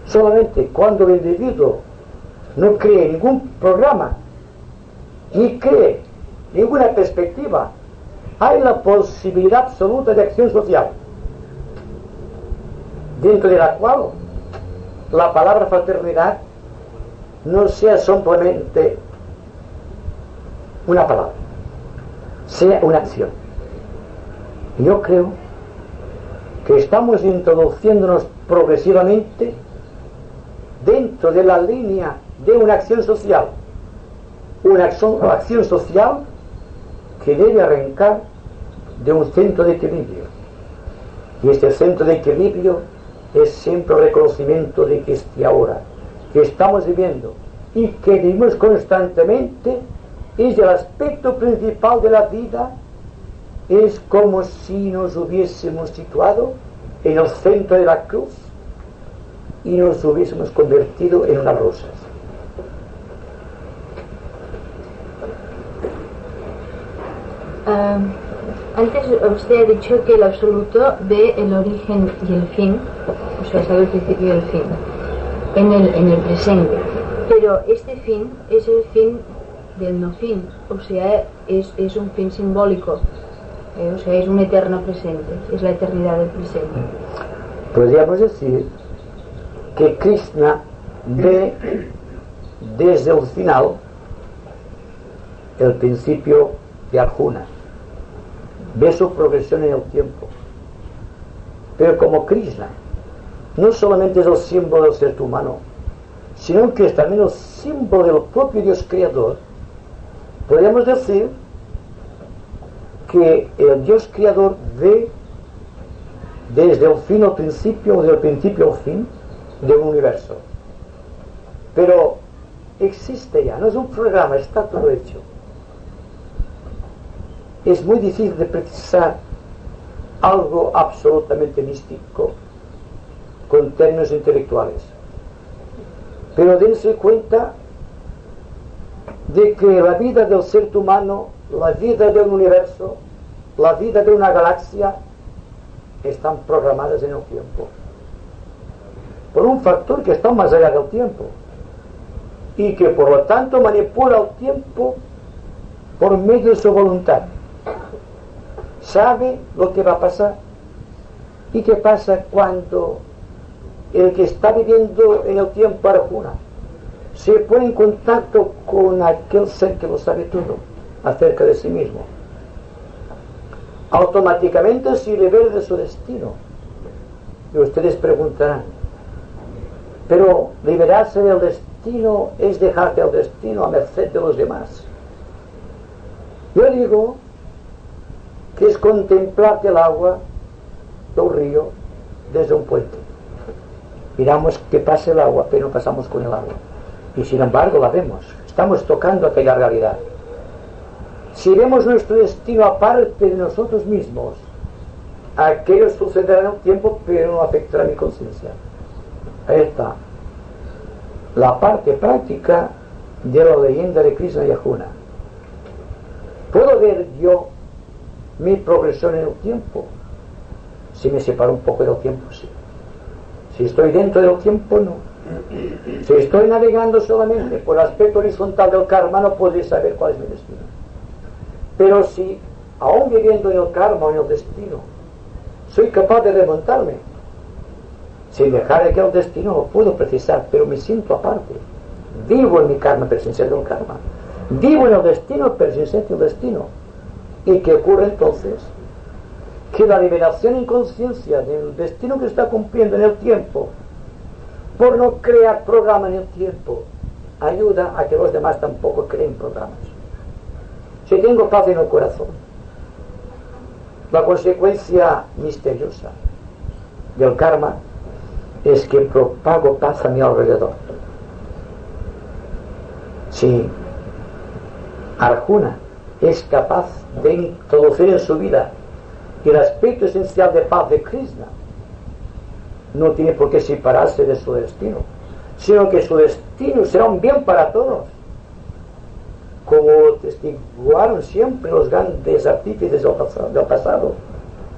A: Solamente cuando el individuo no cree ningún programa, ni cree ninguna perspectiva, hay la posibilidad absoluta de acción social, dentro de la cual la palabra fraternidad no sea simplemente una palabra, sea una acción. Yo creo que estamos introduciéndonos progresivamente dentro de la línea de una acción social, una acción social que debe arrancar de un centro de equilibrio. Y este centro de equilibrio es siempre el reconocimiento de que este ahora que estamos viviendo y que vivimos constantemente es el aspecto principal de la vida. Es como si nos hubiésemos situado en el centro de la cruz y nos hubiésemos convertido en unas rosas.
D: Antes usted ha dicho que el absoluto ve el origen y el fin, o sea, sabe el principio y el fin, en el presente. Pero este fin es el fin del no fin, o sea, es un fin simbólico, o sea, es un eterno presente, es la eternidad del presente.
A: Podríamos decir que Krishna ve desde el final el principio de Arjuna, ve su progresión en el tiempo. Pero como Krishna no solamente es el símbolo del ser humano, sino que es también el símbolo del propio Dios creador, podríamos decir que el Dios creador ve desde el fin al principio, o del principio al fin de un universo. Pero existe ya, no es un programa, está todo hecho. Es muy difícil de precisar algo absolutamente místico con términos intelectuales. Pero dense cuenta de que la vida del ser humano, la vida de un universo, la vida de una galaxia, están programadas en el tiempo. Por un factor que está más allá del tiempo. Y que por lo tanto manipula el tiempo por medio de su voluntad. Sabe lo que va a pasar. ¿Y qué pasa cuando el que está viviendo en el tiempo Arjuna se pone en contacto con aquel ser que lo sabe todo acerca de sí mismo? Automáticamente se libera de su destino. Y ustedes preguntarán, pero liberarse del destino es dejarte al destino a merced de los demás. Yo digo que es contemplarte el agua del río desde un puente. Miramos que pasa el agua, pero no pasamos con el agua. Y sin embargo la vemos. Estamos tocando aquella realidad. Si vemos nuestro destino aparte de nosotros mismos, aquello sucederá en el tiempo, pero no afectará a mi conciencia. Ahí está la parte práctica de la leyenda de Krishna y Arjuna. ¿Puedo ver yo mi progresión en el tiempo? Si me separo un poco del tiempo, sí. Si estoy dentro del tiempo, no. Si estoy navegando solamente por el aspecto horizontal del karma, no podré saber cuál es mi destino. Pero si, aún viviendo en el karma o en el destino, soy capaz de remontarme, sin dejar de que el destino lo puedo precisar, pero me siento aparte. Vivo en mi karma, pero sin ser del karma. Vivo en el destino, pero sin ser del destino. ¿Y qué ocurre entonces? Que la liberación en conciencia del destino que está cumpliendo en el tiempo, por no crear programa en el tiempo, ayuda a que los demás tampoco creen programas. Si tengo paz en el corazón, la consecuencia misteriosa del karma es que propago paz a mi alrededor. Si Arjuna es capaz de introducir en su vida el aspecto esencial de paz de Krishna, no tiene por qué separarse de su destino, sino que su destino será un bien para todos, como testiguaron siempre los grandes artífices del pasado,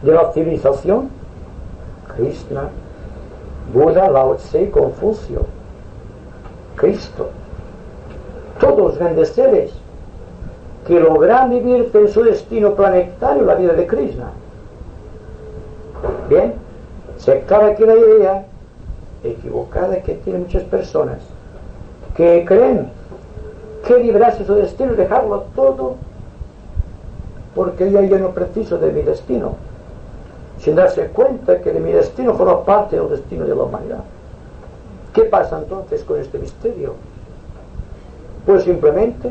A: de la civilización: Krishna, Buda, Lao Tse, Confucio, Cristo, todos los grandes seres que logran vivir en su destino planetario la vida de Krishna. Bien, se acaba aquí la idea equivocada que tienen muchas personas, que creen que librarse su destino y dejarlo todo, porque yo no preciso de mi destino, sin darse cuenta que de mi destino forma parte del destino de la humanidad. ¿Qué pasa entonces con este misterio? Pues simplemente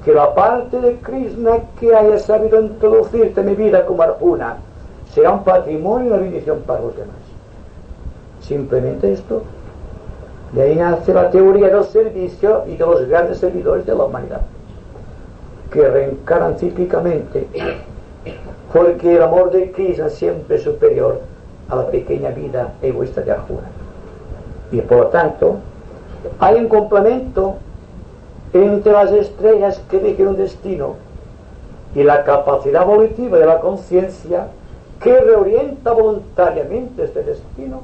A: que la parte de Krishna que haya sabido introducirte en mi vida como Arjuna será un patrimonio y una bendición para los demás. Simplemente esto. De ahí nace la teoría del servicio y de los grandes servidores de la humanidad, que reencarnan cíclicamente, porque el amor de Krishna siempre es superior a la pequeña vida egoísta de Arjuna. Y por lo tanto, hay un complemento entre las estrellas que rigen un destino y la capacidad evolutiva de la conciencia que reorienta voluntariamente este destino,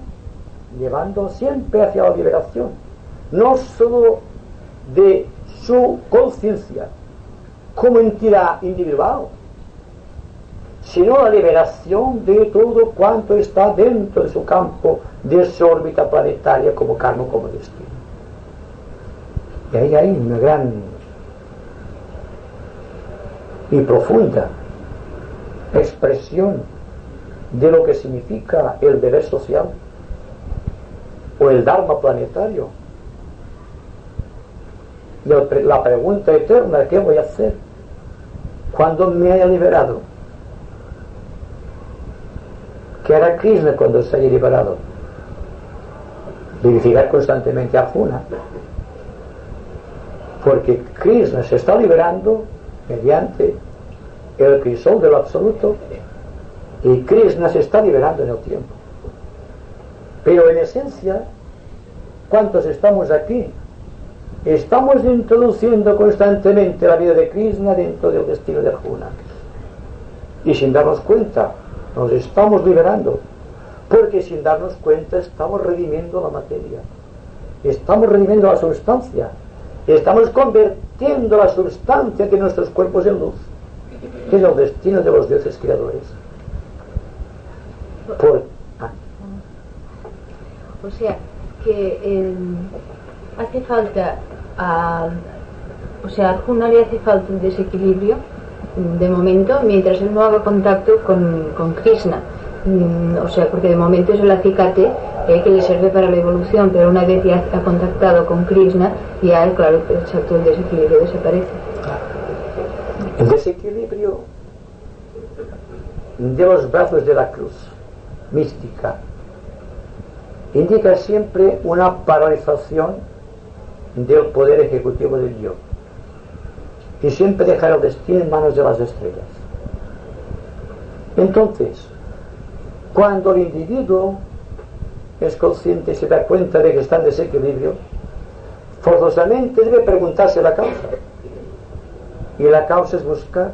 A: llevando siempre hacia la liberación, no solo de su conciencia como entidad individual, sino la liberación de todo cuanto está dentro de su campo, de su órbita planetaria como karma, como destino. Y ahí hay una gran y profunda expresión de lo que significa el deber social o el dharma planetario. Y la pregunta eterna: ¿qué voy a hacer cuando me haya liberado? ¿Qué hará Krishna cuando se haya liberado? Vivificar constantemente a Arjuna, porque Krishna se está liberando mediante el crisol de lo absoluto, y Krishna se está liberando en el tiempo. Pero en esencia, ¿cuántos estamos aquí? Estamos introduciendo constantemente la vida de Krishna dentro del destino de Arjuna, y sin darnos cuenta nos estamos liberando, porque sin darnos cuenta estamos redimiendo la materia, estamos redimiendo la sustancia, estamos convirtiendo la sustancia de nuestros cuerpos en luz, que es el destino de los dioses creadores.
D: O sea, que hace falta o sea, a Arjuna le hace falta un desequilibrio de momento mientras él no haga contacto con Krishna. O sea, porque de momento es el acicate que le sirve para la evolución, pero una vez ya ha contactado con Krishna, ya, claro, exacto, el desequilibrio desaparece.
A: El desequilibrio de los brazos de la cruz mística indica siempre una paralización del poder ejecutivo del yo, y siempre dejar el destino en manos de las estrellas. Entonces, cuando el individuo es consciente y se da cuenta de que está en desequilibrio, forzosamente debe preguntarse la causa, y la causa es buscar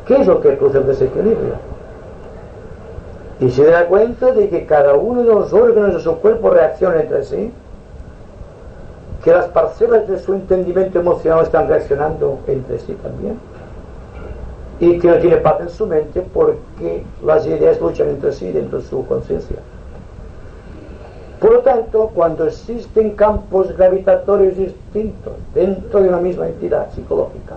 A: qué es lo que produce el desequilibrio, y se da cuenta de que cada uno de los órganos de su cuerpo reacciona entre sí, que las parcelas de su entendimiento emocional están reaccionando entre sí también, y que no tiene paz en su mente porque las ideas luchan entre sí dentro de su conciencia. Por lo tanto, cuando existen campos gravitatorios distintos dentro de una misma entidad psicológica,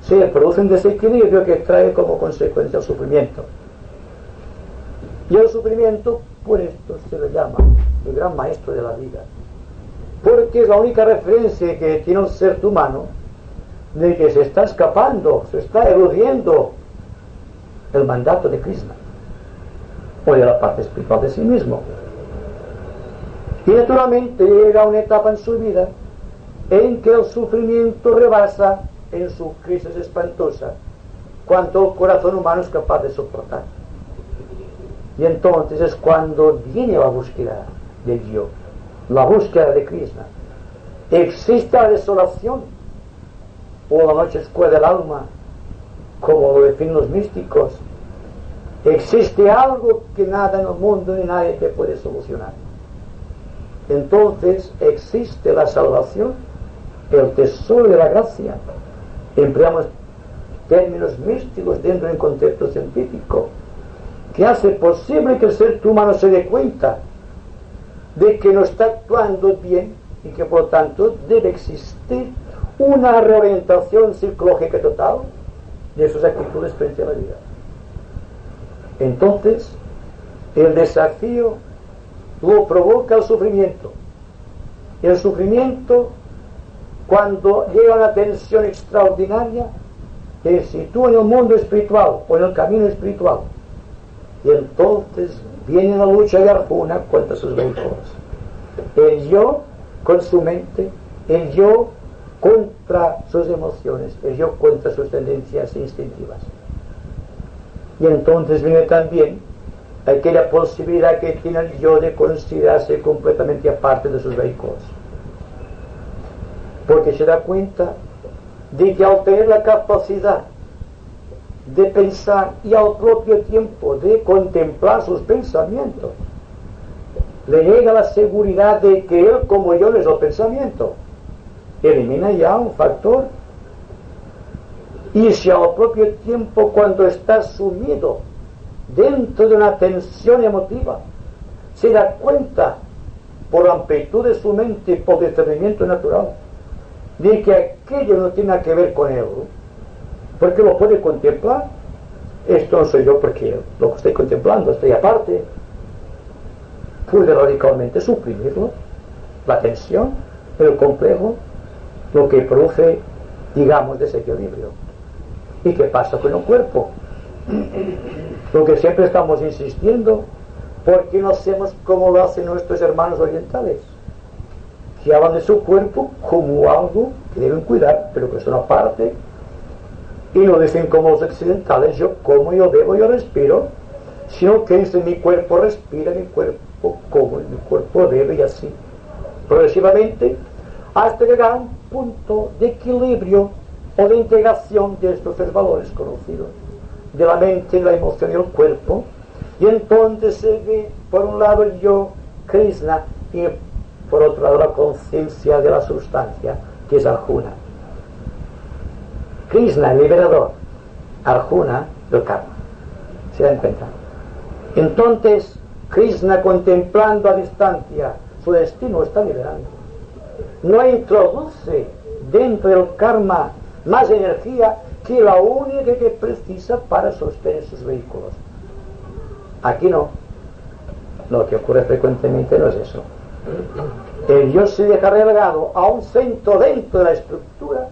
A: se produce un desequilibrio que trae como consecuencia el sufrimiento. Y el sufrimiento, por esto se le llama el gran maestro de la vida, porque es la única referencia que tiene el ser humano de que se está escapando, se está eludiendo el mandato de Krishna o de la parte espiritual de sí mismo. Y naturalmente llega una etapa en su vida en que el sufrimiento rebasa en su crisis espantosa, cuanto el corazón humano es capaz de soportar. Y entonces es cuando viene la búsqueda del yo, la búsqueda de Krishna. Existe la desolación o la noche oscura del alma, como lo definen los místicos. Existe algo que nada en el mundo ni nadie te puede solucionar. Entonces existe la salvación, el tesoro de la gracia. Empleamos términos místicos dentro de un concepto científico que hace posible que el ser humano se dé cuenta de que no está actuando bien y que por lo tanto debe existir una reorientación psicológica total de sus actitudes frente a la vida. Entonces el desafío lo provoca el sufrimiento, y el sufrimiento, cuando llega a una tensión extraordinaria, se sitúa en el mundo espiritual o en el camino espiritual, y entonces viene la lucha de Arjuna contra sus vehículos, el yo con su mente, el yo contra sus emociones, el yo contra sus tendencias instintivas. Y entonces viene también aquella posibilidad que tiene el yo de considerarse completamente aparte de sus vehículos, porque se da cuenta de que al tener la capacidad de pensar y al propio tiempo de contemplar sus pensamientos, le llega la seguridad de que él como yo no es el pensamiento. Elimina ya un factor, y si al propio tiempo, cuando está sumido dentro de una tensión emotiva, se da cuenta por la amplitud de su mente y por discernimiento natural de que aquello no tiene que ver con él, porque lo puede contemplar. Esto no soy yo porque lo que estoy contemplando, estoy aparte. Puede radicalmente suprimirlo, la tensión, el complejo, lo que produce, digamos, desequilibrio. ¿Y qué pasa con el cuerpo? Lo que siempre estamos insistiendo, porque no hacemos como lo hacen nuestros hermanos orientales, que hablan de su cuerpo como algo que deben cuidar, pero que son aparte, y no dicen como los occidentales, yo como, yo bebo, yo respiro, sino que dicen mi cuerpo respira, mi cuerpo como, mi cuerpo bebe, y así progresivamente hasta llegar a un punto de equilibrio o de integración de estos tres valores conocidos, de la mente, la emoción y el cuerpo. Y entonces se ve por un lado el yo, Krishna, y por otro lado la conciencia de la sustancia, que es Arjuna. Krishna, el liberador; Arjuna, el karma. ¿Se dan cuenta? Entonces Krishna, contemplando a distancia su destino, está liberando. No introduce dentro del karma más energía que la única que precisa para sostener sus vehículos. Aquí no. Lo que ocurre frecuentemente no es eso. El yo se deja relegado a un centro dentro de la estructura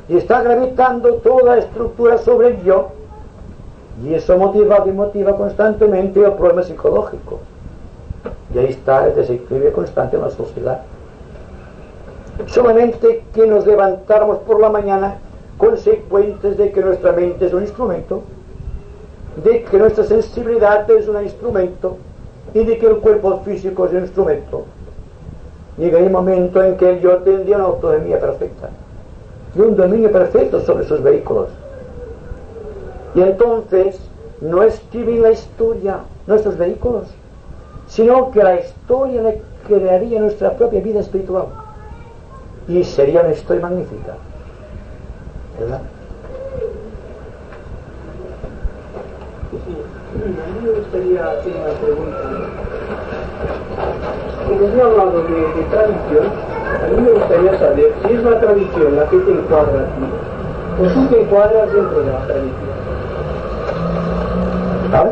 A: y está gravitando toda la estructura sobre el yo, y eso motiva constantemente el problema psicológico, y ahí está el desequilibrio constante en la sociedad. Solamente que nos levantáramos por la mañana consecuentes de que nuestra mente es un instrumento, de que nuestra sensibilidad es un instrumento, y de que el cuerpo físico es un instrumento. Llega el momento en que el yo tendría una autonomía perfecta y un dominio perfecto sobre sus vehículos, y entonces no escriben la historia nuestros vehículos, sino que la historia le crearía nuestra propia vida espiritual, y sería una historia magnífica, ¿verdad?
E: A mí me gustaría hacer una pregunta. Como se ha hablado de tradición, a mí me gustaría saber si es la tradición la que te encuadra a ti, o tú te encuadras dentro de la tradición.
A: ¿Vale?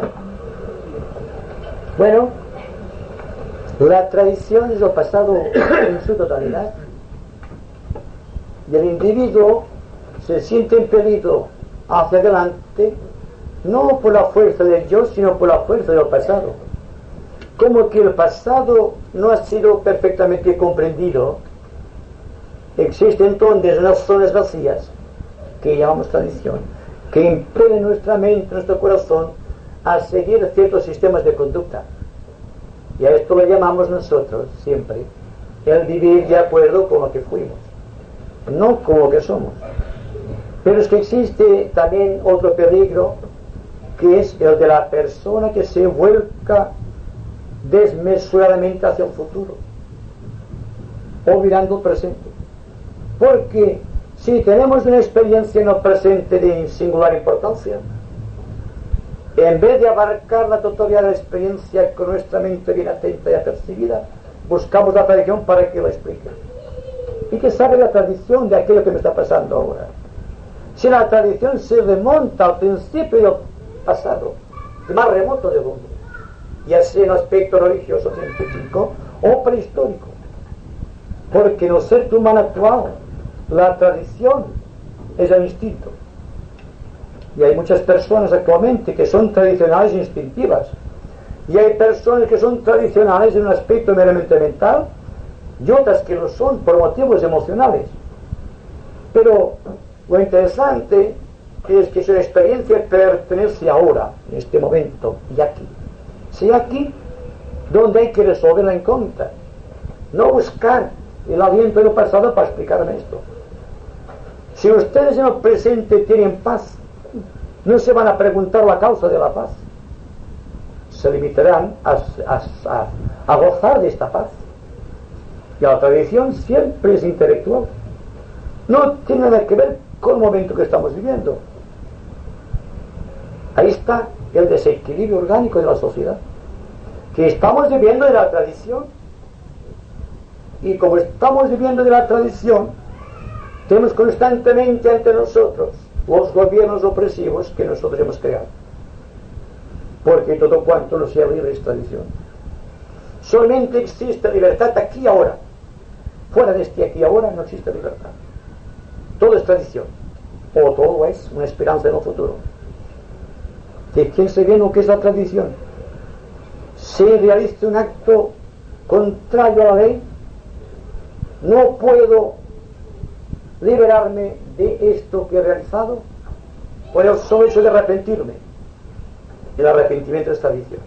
A: Bueno, la tradición es lo pasado en su totalidad, y el individuo se siente impelido hacia adelante, no por la fuerza del yo, sino por la fuerza del pasado. Como que el pasado no ha sido perfectamente comprendido, existen entonces unas zonas vacías que llamamos tradición, que impelen nuestra mente, nuestro corazón a seguir ciertos sistemas de conducta, y a esto lo llamamos nosotros siempre el vivir de acuerdo con lo que fuimos, no con lo que somos. Pero es que existe también otro peligro, que es el de la persona que se vuelca desmesuradamente hacia el futuro, olvidando el presente. Porque si tenemos una experiencia en el presente de singular importancia, en vez de abarcar la totalidad de la experiencia con nuestra mente bien atenta y apercibida, buscamos la tradición para que lo explique. ¿Y qué sabe la tradición de aquello que me está pasando ahora? Si la tradición se remonta al principio del pasado, el más remoto del mundo, ya sea en aspecto religioso, científico o prehistórico, porque en el ser humano actual la tradición es el instinto, y hay muchas personas actualmente que son tradicionales e instintivas, y hay personas que son tradicionales en un aspecto meramente mental, y otras que lo son por motivos emocionales. Pero lo interesante es que su experiencia pertenece ahora, en este momento y aquí. Sí, aquí donde hay que resolver la incógnita, no buscar el aliento del pasado para explicarme esto. Si ustedes en el presente tienen paz, no se van a preguntar la causa de la paz, se limitarán a gozar de esta paz. Y la tradición siempre es intelectual, no tiene nada que ver con el momento que estamos viviendo. Ahí está el desequilibrio orgánico de la sociedad, que estamos viviendo de la tradición, y como estamos viviendo de la tradición, Tenemos constantemente ante nosotros los gobiernos opresivos que nosotros hemos creado, porque todo cuanto no sea libre es tradición. Solamente existe libertad aquí y ahora. Fuera de este aquí y ahora no existe libertad. Todo es tradición, o todo es una esperanza en el futuro. ¿De quién se ve lo que es la tradición? Si realiza un acto contrario a la ley, no puedo liberarme de esto que he realizado por el solo hecho de arrepentirme. El arrepentimiento es tradición,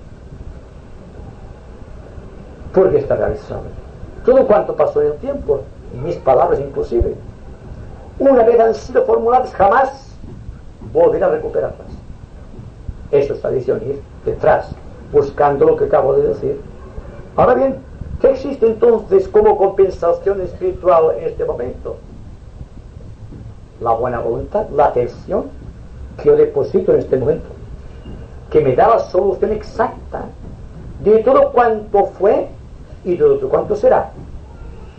A: porque está realizado. Todo cuanto pasó en el tiempo, y mis palabras inclusive, una vez han sido formuladas, jamás volveré a recuperarlas. Eso es tradición, ir detrás, buscando lo que acabo de decir. Ahora bien, ¿qué existe entonces como compensación espiritual en este momento? La buena voluntad, la atención que yo deposito en este momento, que me da la solución exacta de todo cuanto fue y de todo cuanto será,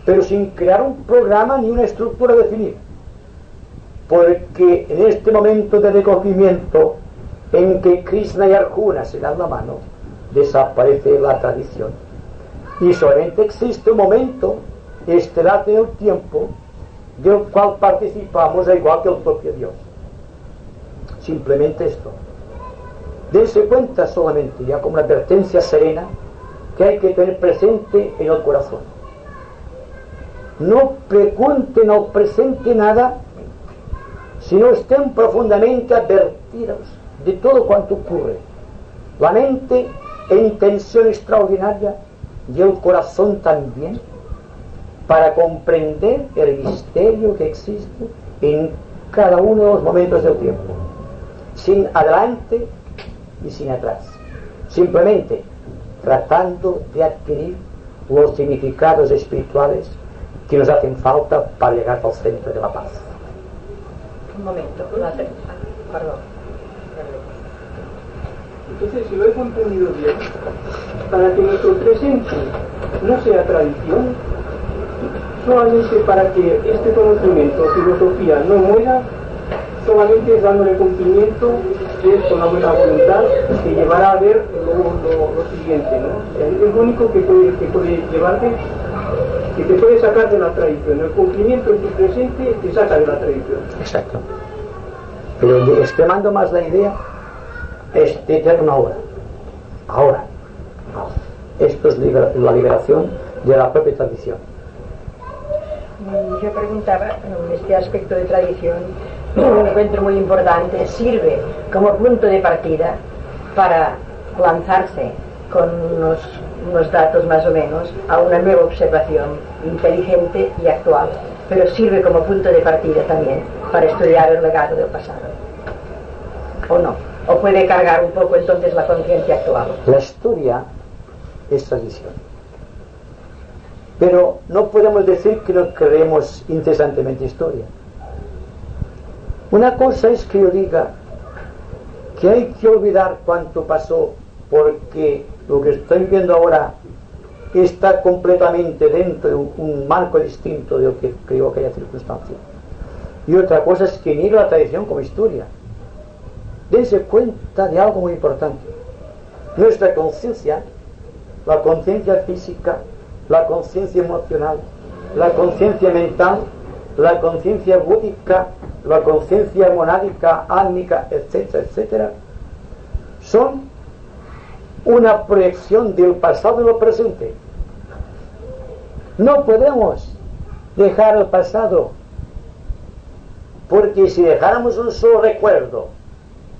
A: pero sin crear un programa ni una estructura definida, porque en este momento de recogimiento en que Krishna y Arjuna se dan la mano, desaparece la tradición y solamente existe un momento estelar en el tiempo del cual participamos al igual que el propio Dios. Simplemente esto. Dense cuenta solamente, ya como una advertencia serena, que hay que tener presente en el corazón. No pregunten al presente nada si no estén profundamente advertidos de todo cuanto ocurre. La mente en tensión extraordinaria y el corazón también, para comprender el misterio que existe en cada uno de los momentos del tiempo, sin adelante y sin atrás, simplemente tratando de adquirir los significados espirituales que nos hacen falta para llegar al centro de la paz.
B: Un momento, perdón.
E: Entonces, si lo he comprendido bien, para que nuestro presente no sea tradición, solamente para que este conocimiento, filosofía, no muera, solamente es dándole cumplimiento, es con la buena voluntad que llevará a ver lo siguiente, ¿no? Es lo único que puede llevarte, que te puede sacar de la tradición. El cumplimiento en tu presente te saca de la tradición.
A: Exacto. Pero extremando más la idea, es eterno ahora. Ahora. Esto es la liberación de la propia tradición.
B: Yo preguntaba, en este aspecto de tradición, un encuentro muy importante, sirve como punto de partida para lanzarse con unos datos más o menos a una nueva observación inteligente y actual, pero sirve como punto de partida también para estudiar el legado del pasado, ¿o no? ¿O puede cargar un poco entonces la conciencia actual?
A: La historia es tradición, pero no podemos decir que no creemos incesantemente historia. Una cosa es que yo diga que hay que olvidar cuánto pasó, porque lo que estoy viendo ahora está completamente dentro de un marco distinto de lo que creo que haya circunstancia. Y otra cosa es que niegue la tradición como historia. Dense cuenta de algo muy importante. Nuestra conciencia, la conciencia física, la conciencia emocional, la conciencia mental, la conciencia búdica, la conciencia monádica, álmica, etcétera, etcétera, son una proyección del pasado en lo presente. No podemos dejar el pasado, porque si dejáramos un solo recuerdo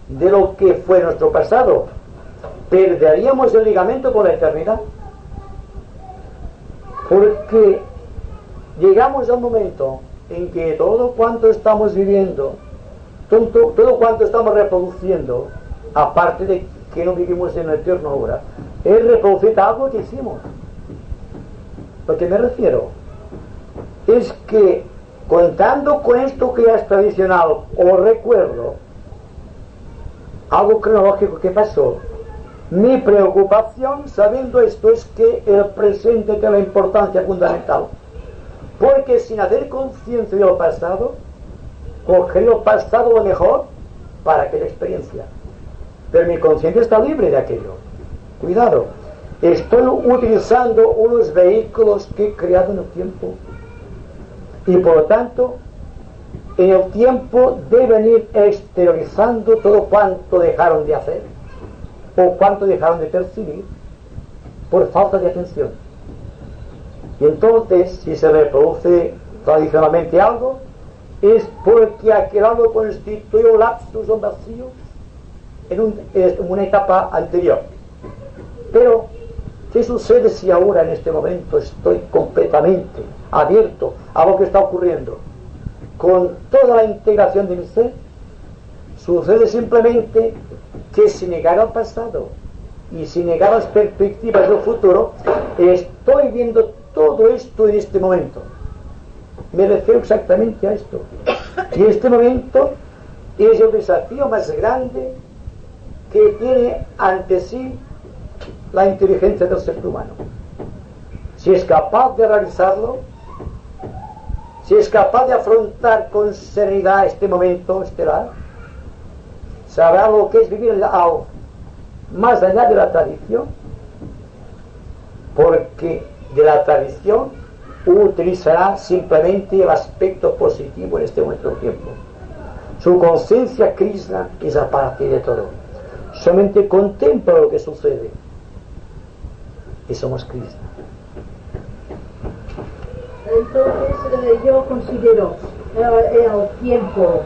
A: de lo que fue nuestro pasado, perderíamos el ligamento con la eternidad, porque llegamos a un momento en que todo cuanto estamos viviendo, todo cuanto estamos reproduciendo, aparte de que no vivimos en el eterno ahora, es reproducir algo que hicimos. Lo que me refiero es que, contando con esto que ya es tradicional o recuerdo, algo cronológico que pasó, mi preocupación sabiendo esto es que el presente tiene la importancia fundamental, Porque sin hacer conciencia de lo pasado, cogeré lo pasado lo mejor para aquella experiencia. Pero mi conciencia está libre de aquello. Cuidado, estoy utilizando unos vehículos que he creado en el tiempo. Y por lo tanto, en el tiempo deben ir exteriorizando todo cuanto dejaron de hacer o cuanto dejaron de percibir por falta de atención. Y entonces, si se reproduce tradicionalmente algo, es porque aquel algo constituye un lapsus o vacío en una etapa anterior. Pero, ¿qué sucede si ahora en este momento estoy completamente abierto a lo que está ocurriendo? Con toda la integración de mi ser, sucede simplemente que si negara el pasado y si negara las perspectivas del futuro, estoy viendo todo esto en este momento. Me refiero exactamente a esto. Y este momento es el desafío más grande que tiene ante sí la inteligencia del ser humano. Si es capaz de realizarlo, si es capaz de afrontar con serenidad este momento estelar, sabrá lo que es vivir más allá de la tradición, porque de la tradición utilizará simplemente el aspecto positivo en este momento del tiempo. Su conciencia Krishna es a partir de todo. Solamente contempla lo que sucede y somos Krishna.
B: Entonces yo considero el tiempo,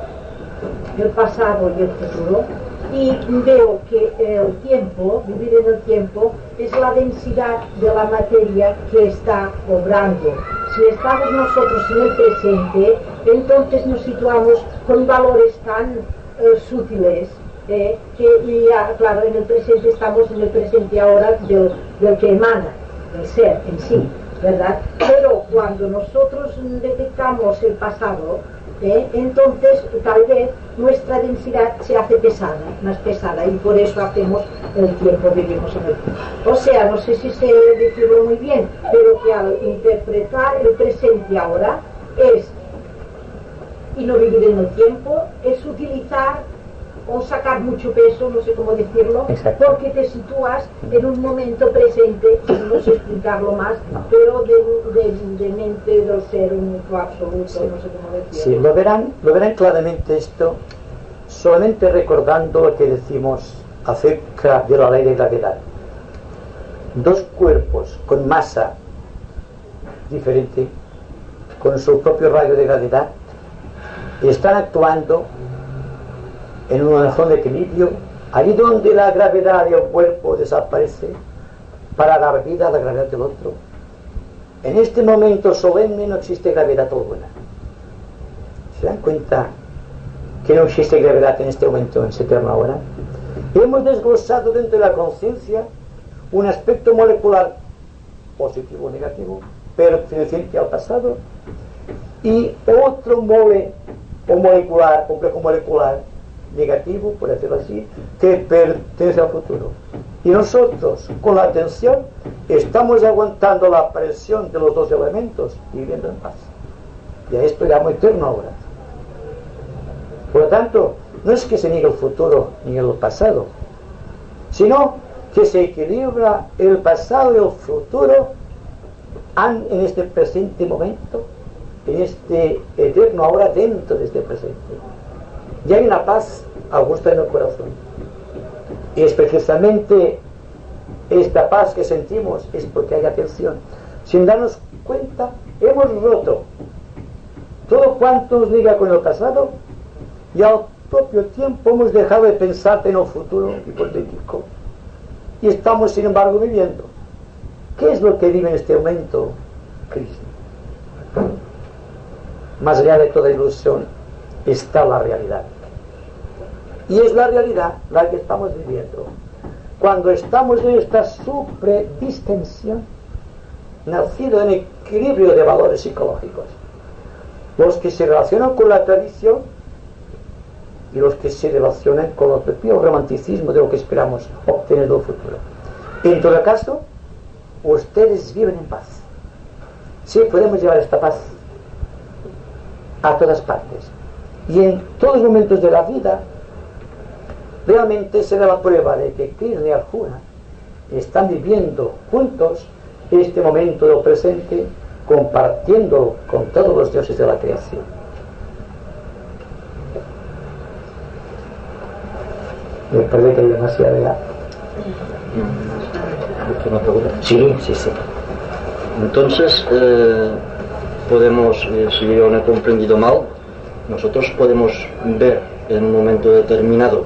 B: el pasado y el futuro, y veo que el tiempo, vivir en el tiempo, es la densidad de la materia que está obrando. Si estamos nosotros en el presente, entonces nos situamos con valores tan sutiles, que ya, claro, en el presente estamos en el presente ahora del que emana, del ser en sí, ¿verdad? Pero cuando nosotros detectamos el pasado, entonces tal vez nuestra densidad se hace pesada, más pesada, y por eso hacemos el tiempo, vivimos en el tiempo. O sea, no sé si sé decirlo muy bien, pero que al interpretar el presente ahora es, y no vivir en el tiempo, es utilizar o sacar mucho peso, no sé cómo decirlo, porque te sitúas en un momento presente, no sé explicarlo más, pero de mente del ser único, absoluto, sí. No sé cómo decirlo.
A: Sí, lo verán claramente esto, solamente recordando lo que decimos acerca de la ley de gravedad. Dos cuerpos con masa diferente, con su propio radio de gravedad, están actuando en una zona de equilibrio, allí donde la gravedad del cuerpo desaparece para dar vida a la gravedad del otro. En este momento solemne no existe gravedad alguna. ¿Se dan cuenta que no existe gravedad en este momento, en ese eterno ahora? Hemos desglosado dentro de la conciencia un aspecto molecular positivo o negativo, perteneciente al pasado, y otro molecular, complejo molecular negativo, por decirlo así, que pertenece al futuro. Y nosotros, con la atención, estamos aguantando la presión de los dos elementos y viviendo en paz. Y a esto llamo eterno ahora. Por lo tanto, no es que se niegue el futuro ni el pasado, sino que se equilibra el pasado y el futuro en este presente momento, en este eterno ahora dentro de este presente. Y hay una paz augusta en el corazón. Y es precisamente esta paz que sentimos es porque hay atención. Sin darnos cuenta, hemos roto todo cuanto nos liga con el pasado y al propio tiempo hemos dejado de pensar en el futuro hipotético. Y estamos, sin embargo, viviendo. ¿Qué es lo que vive en este momento Cristo? Más allá de toda ilusión está la realidad. Y es la realidad la que estamos viviendo. Cuando estamos en esta supredistensión, nacido en equilibrio de valores psicológicos, los que se relacionan con la tradición y los que se relacionan con el propio romanticismo de lo que esperamos obtener del futuro. En todo caso, ustedes viven en paz. Sí, podemos llevar esta paz a todas partes. Y en todos los momentos de la vida, realmente se da la prueba de que Krishna y Arjuna están viviendo juntos este momento del presente, compartiéndolo con todos los dioses de la creación. Me parece que hay demasiada ya. Sí.
F: Entonces, podemos, si yo no he comprendido mal, nosotros podemos ver en un momento determinado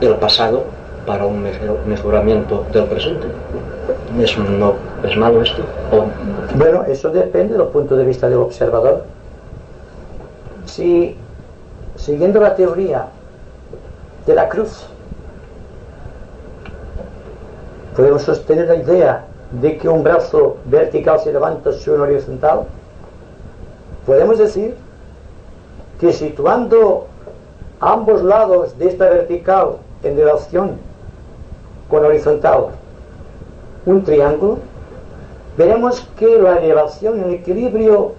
F: el pasado para un mejoramiento del presente. ¿No es malo esto?
A: Bueno, eso depende del punto de vista del observador. Si, siguiendo la teoría de la cruz, podemos sostener la idea de que un brazo vertical se levanta sobre un horizontal, podemos decir que situando ambos lados de esta vertical en relación con la horizontal un triángulo, veremos que la elevación, el equilibrio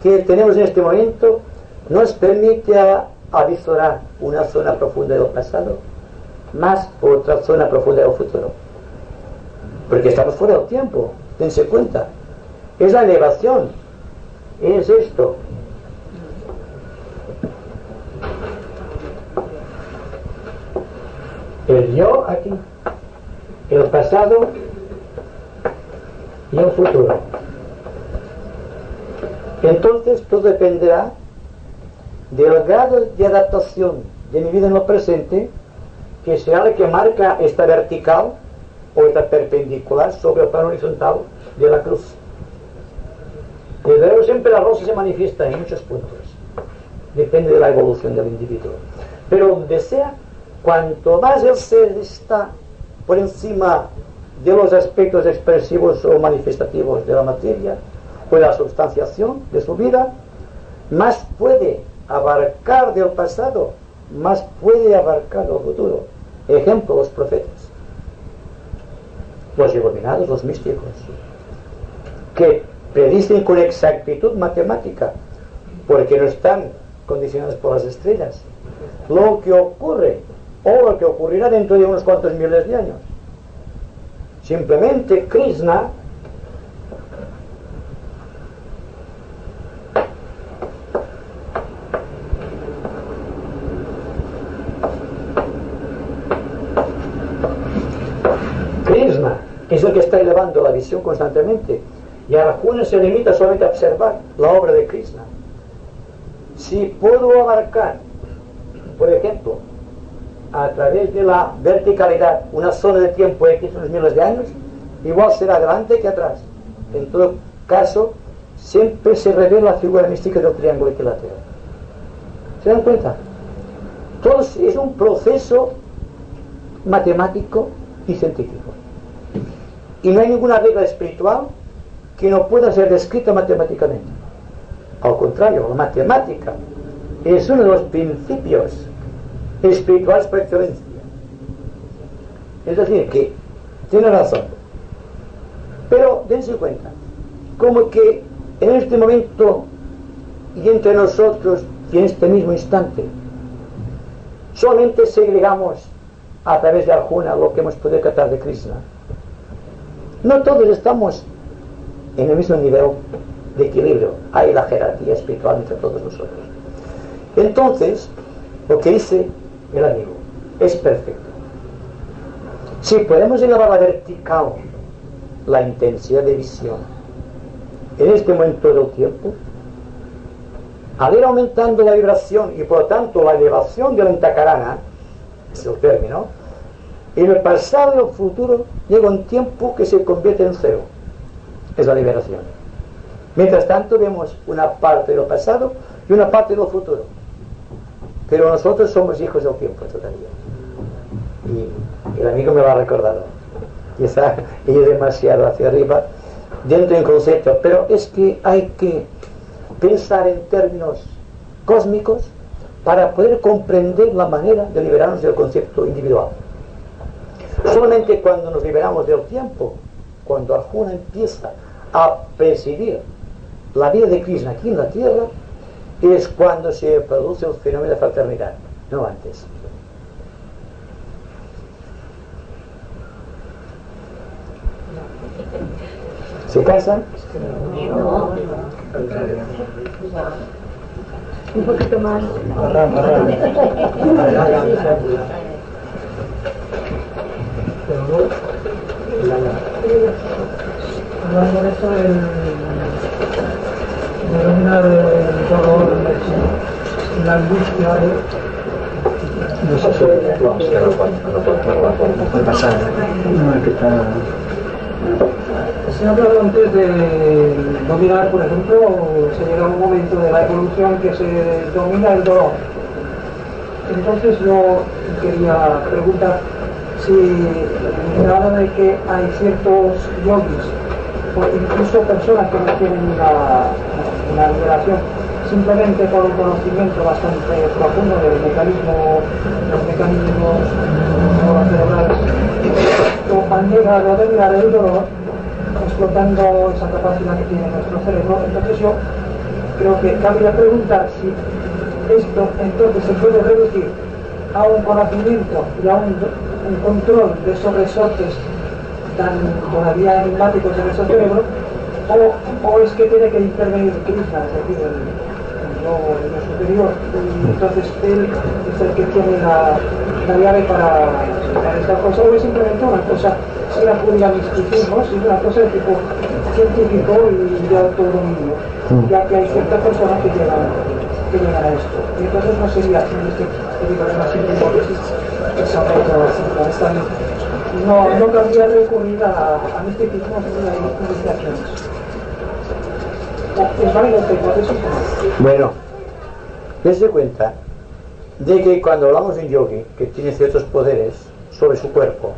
A: que tenemos en este momento nos permite avisorar una zona profunda del pasado más otra zona profunda del futuro, porque estamos fuera del tiempo. Dense cuenta, es la elevación, es esto. El yo aquí, el pasado y el futuro. Entonces todo dependerá del grado de adaptación de mi vida en el presente, que será el que marca esta vertical o esta perpendicular sobre el plano horizontal de la cruz. Desde luego siempre la rosa se manifiesta en muchos puntos, depende de la evolución del individuo, pero donde sea, cuanto más el ser está por encima de los aspectos expresivos o manifestativos de la materia o de la substanciación de su vida, más puede abarcar del pasado, más puede abarcar del futuro. Ejemplo, los profetas, los iluminados, los místicos, que predicen con exactitud matemática, porque no están condicionados por las estrellas, lo que ocurre o lo que ocurrirá dentro de unos cuantos miles de años. Simplemente Krishna es el que está elevando la visión constantemente, y Arjuna se limita solamente a observar la obra de Krishna. Si puedo abarcar, por ejemplo, a través de la verticalidad una zona de tiempo X, unos miles de años, igual será adelante que atrás. En todo caso, siempre se revela la figura mística del triángulo equilatero. ¿Se dan cuenta? Todo es un proceso matemático y científico. Y no hay ninguna regla espiritual que no pueda ser descrita matemáticamente. Al contrario, la matemática es uno de los principios espirituales por excelencia. Es decir, que tiene razón. Pero dense cuenta, como que en este momento y entre nosotros y en este mismo instante, solamente segregamos a través de Arjuna lo que hemos podido captar de Krishna. No todos estamos en el mismo nivel de equilibrio. Hay la jerarquía espiritual entre todos nosotros. Entonces, lo que dice el amigo es perfecto. Si podemos elevar a la vertical la intensidad de visión en este momento del tiempo, al ir aumentando la vibración y por lo tanto la elevación del antakarana, es el término, en el pasado y el futuro llega un tiempo que se convierte en cero. Es la liberación. Mientras tanto vemos una parte del pasado y una parte del futuro. Pero nosotros somos hijos del tiempo todavía. Y el amigo me lo ha recordado. Quizá he ido demasiado hacia arriba dentro del concepto, pero es que hay que pensar en términos cósmicos para poder comprender la manera de liberarnos del concepto individual. Solamente cuando nos liberamos del tiempo, cuando Arjuna empieza a presidir la vida de Krishna aquí en la tierra, es cuando se produce un fenómeno de fraternidad, no antes. ¿Se casan?
B: Un poquito más.
E: Hablando de esto del denominar el dolor, la angustia,
F: No sé si no puede pasar.
E: se ha hablado antes de dominar, por ejemplo, se llega a un momento de la evolución que se domina el dolor. Entonces yo quería preguntar si dado de que hay ciertos yogis o incluso personas que no tienen una revelación simplemente por un conocimiento bastante profundo del mecanismo, los mecanismos cerebrales, o han llegado a dominar el dolor explotando esa capacidad que tiene nuestro cerebro. Entonces yo creo que cabría preguntar si esto entonces se puede reducir a un conocimiento y a un control de esos resortes tan todavía enigmáticos de nuestro cerebro, o es que tiene que intervenir Krishna, es decir, lo superior, y entonces él es el que tiene la llave para esta cosa, o es simplemente una cosa sin acudir al misticismo, sino una cosa de tipo científico y de autodominio, ya que hay ciertas personas que llegan a esto. Y entonces no sería, en este tipo de una simple hipótesis, no cabría recurrir a misticismo ni a iniciaciones. ¿Es válida esta hipótesis?
A: Bueno, dése cuenta de que cuando hablamos de un yogi que tiene ciertos poderes sobre su cuerpo,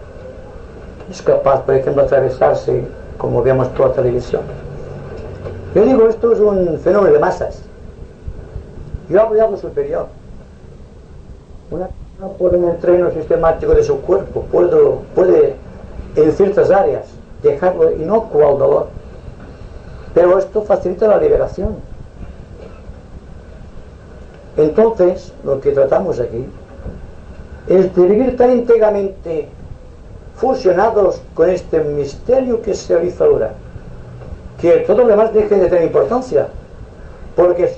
A: es capaz, por ejemplo, de atravesarse, como vemos por televisión. Yo digo, esto es un fenómeno de masas. Yo hablo de algo superior. Por un entreno sistemático de su cuerpo puede en ciertas áreas dejarlo inocuo al dolor, pero esto facilita la liberación. Entonces lo que tratamos aquí es de vivir tan íntegramente fusionados con este misterio que se realiza ahora, que todo lo demás deje de tener importancia, porque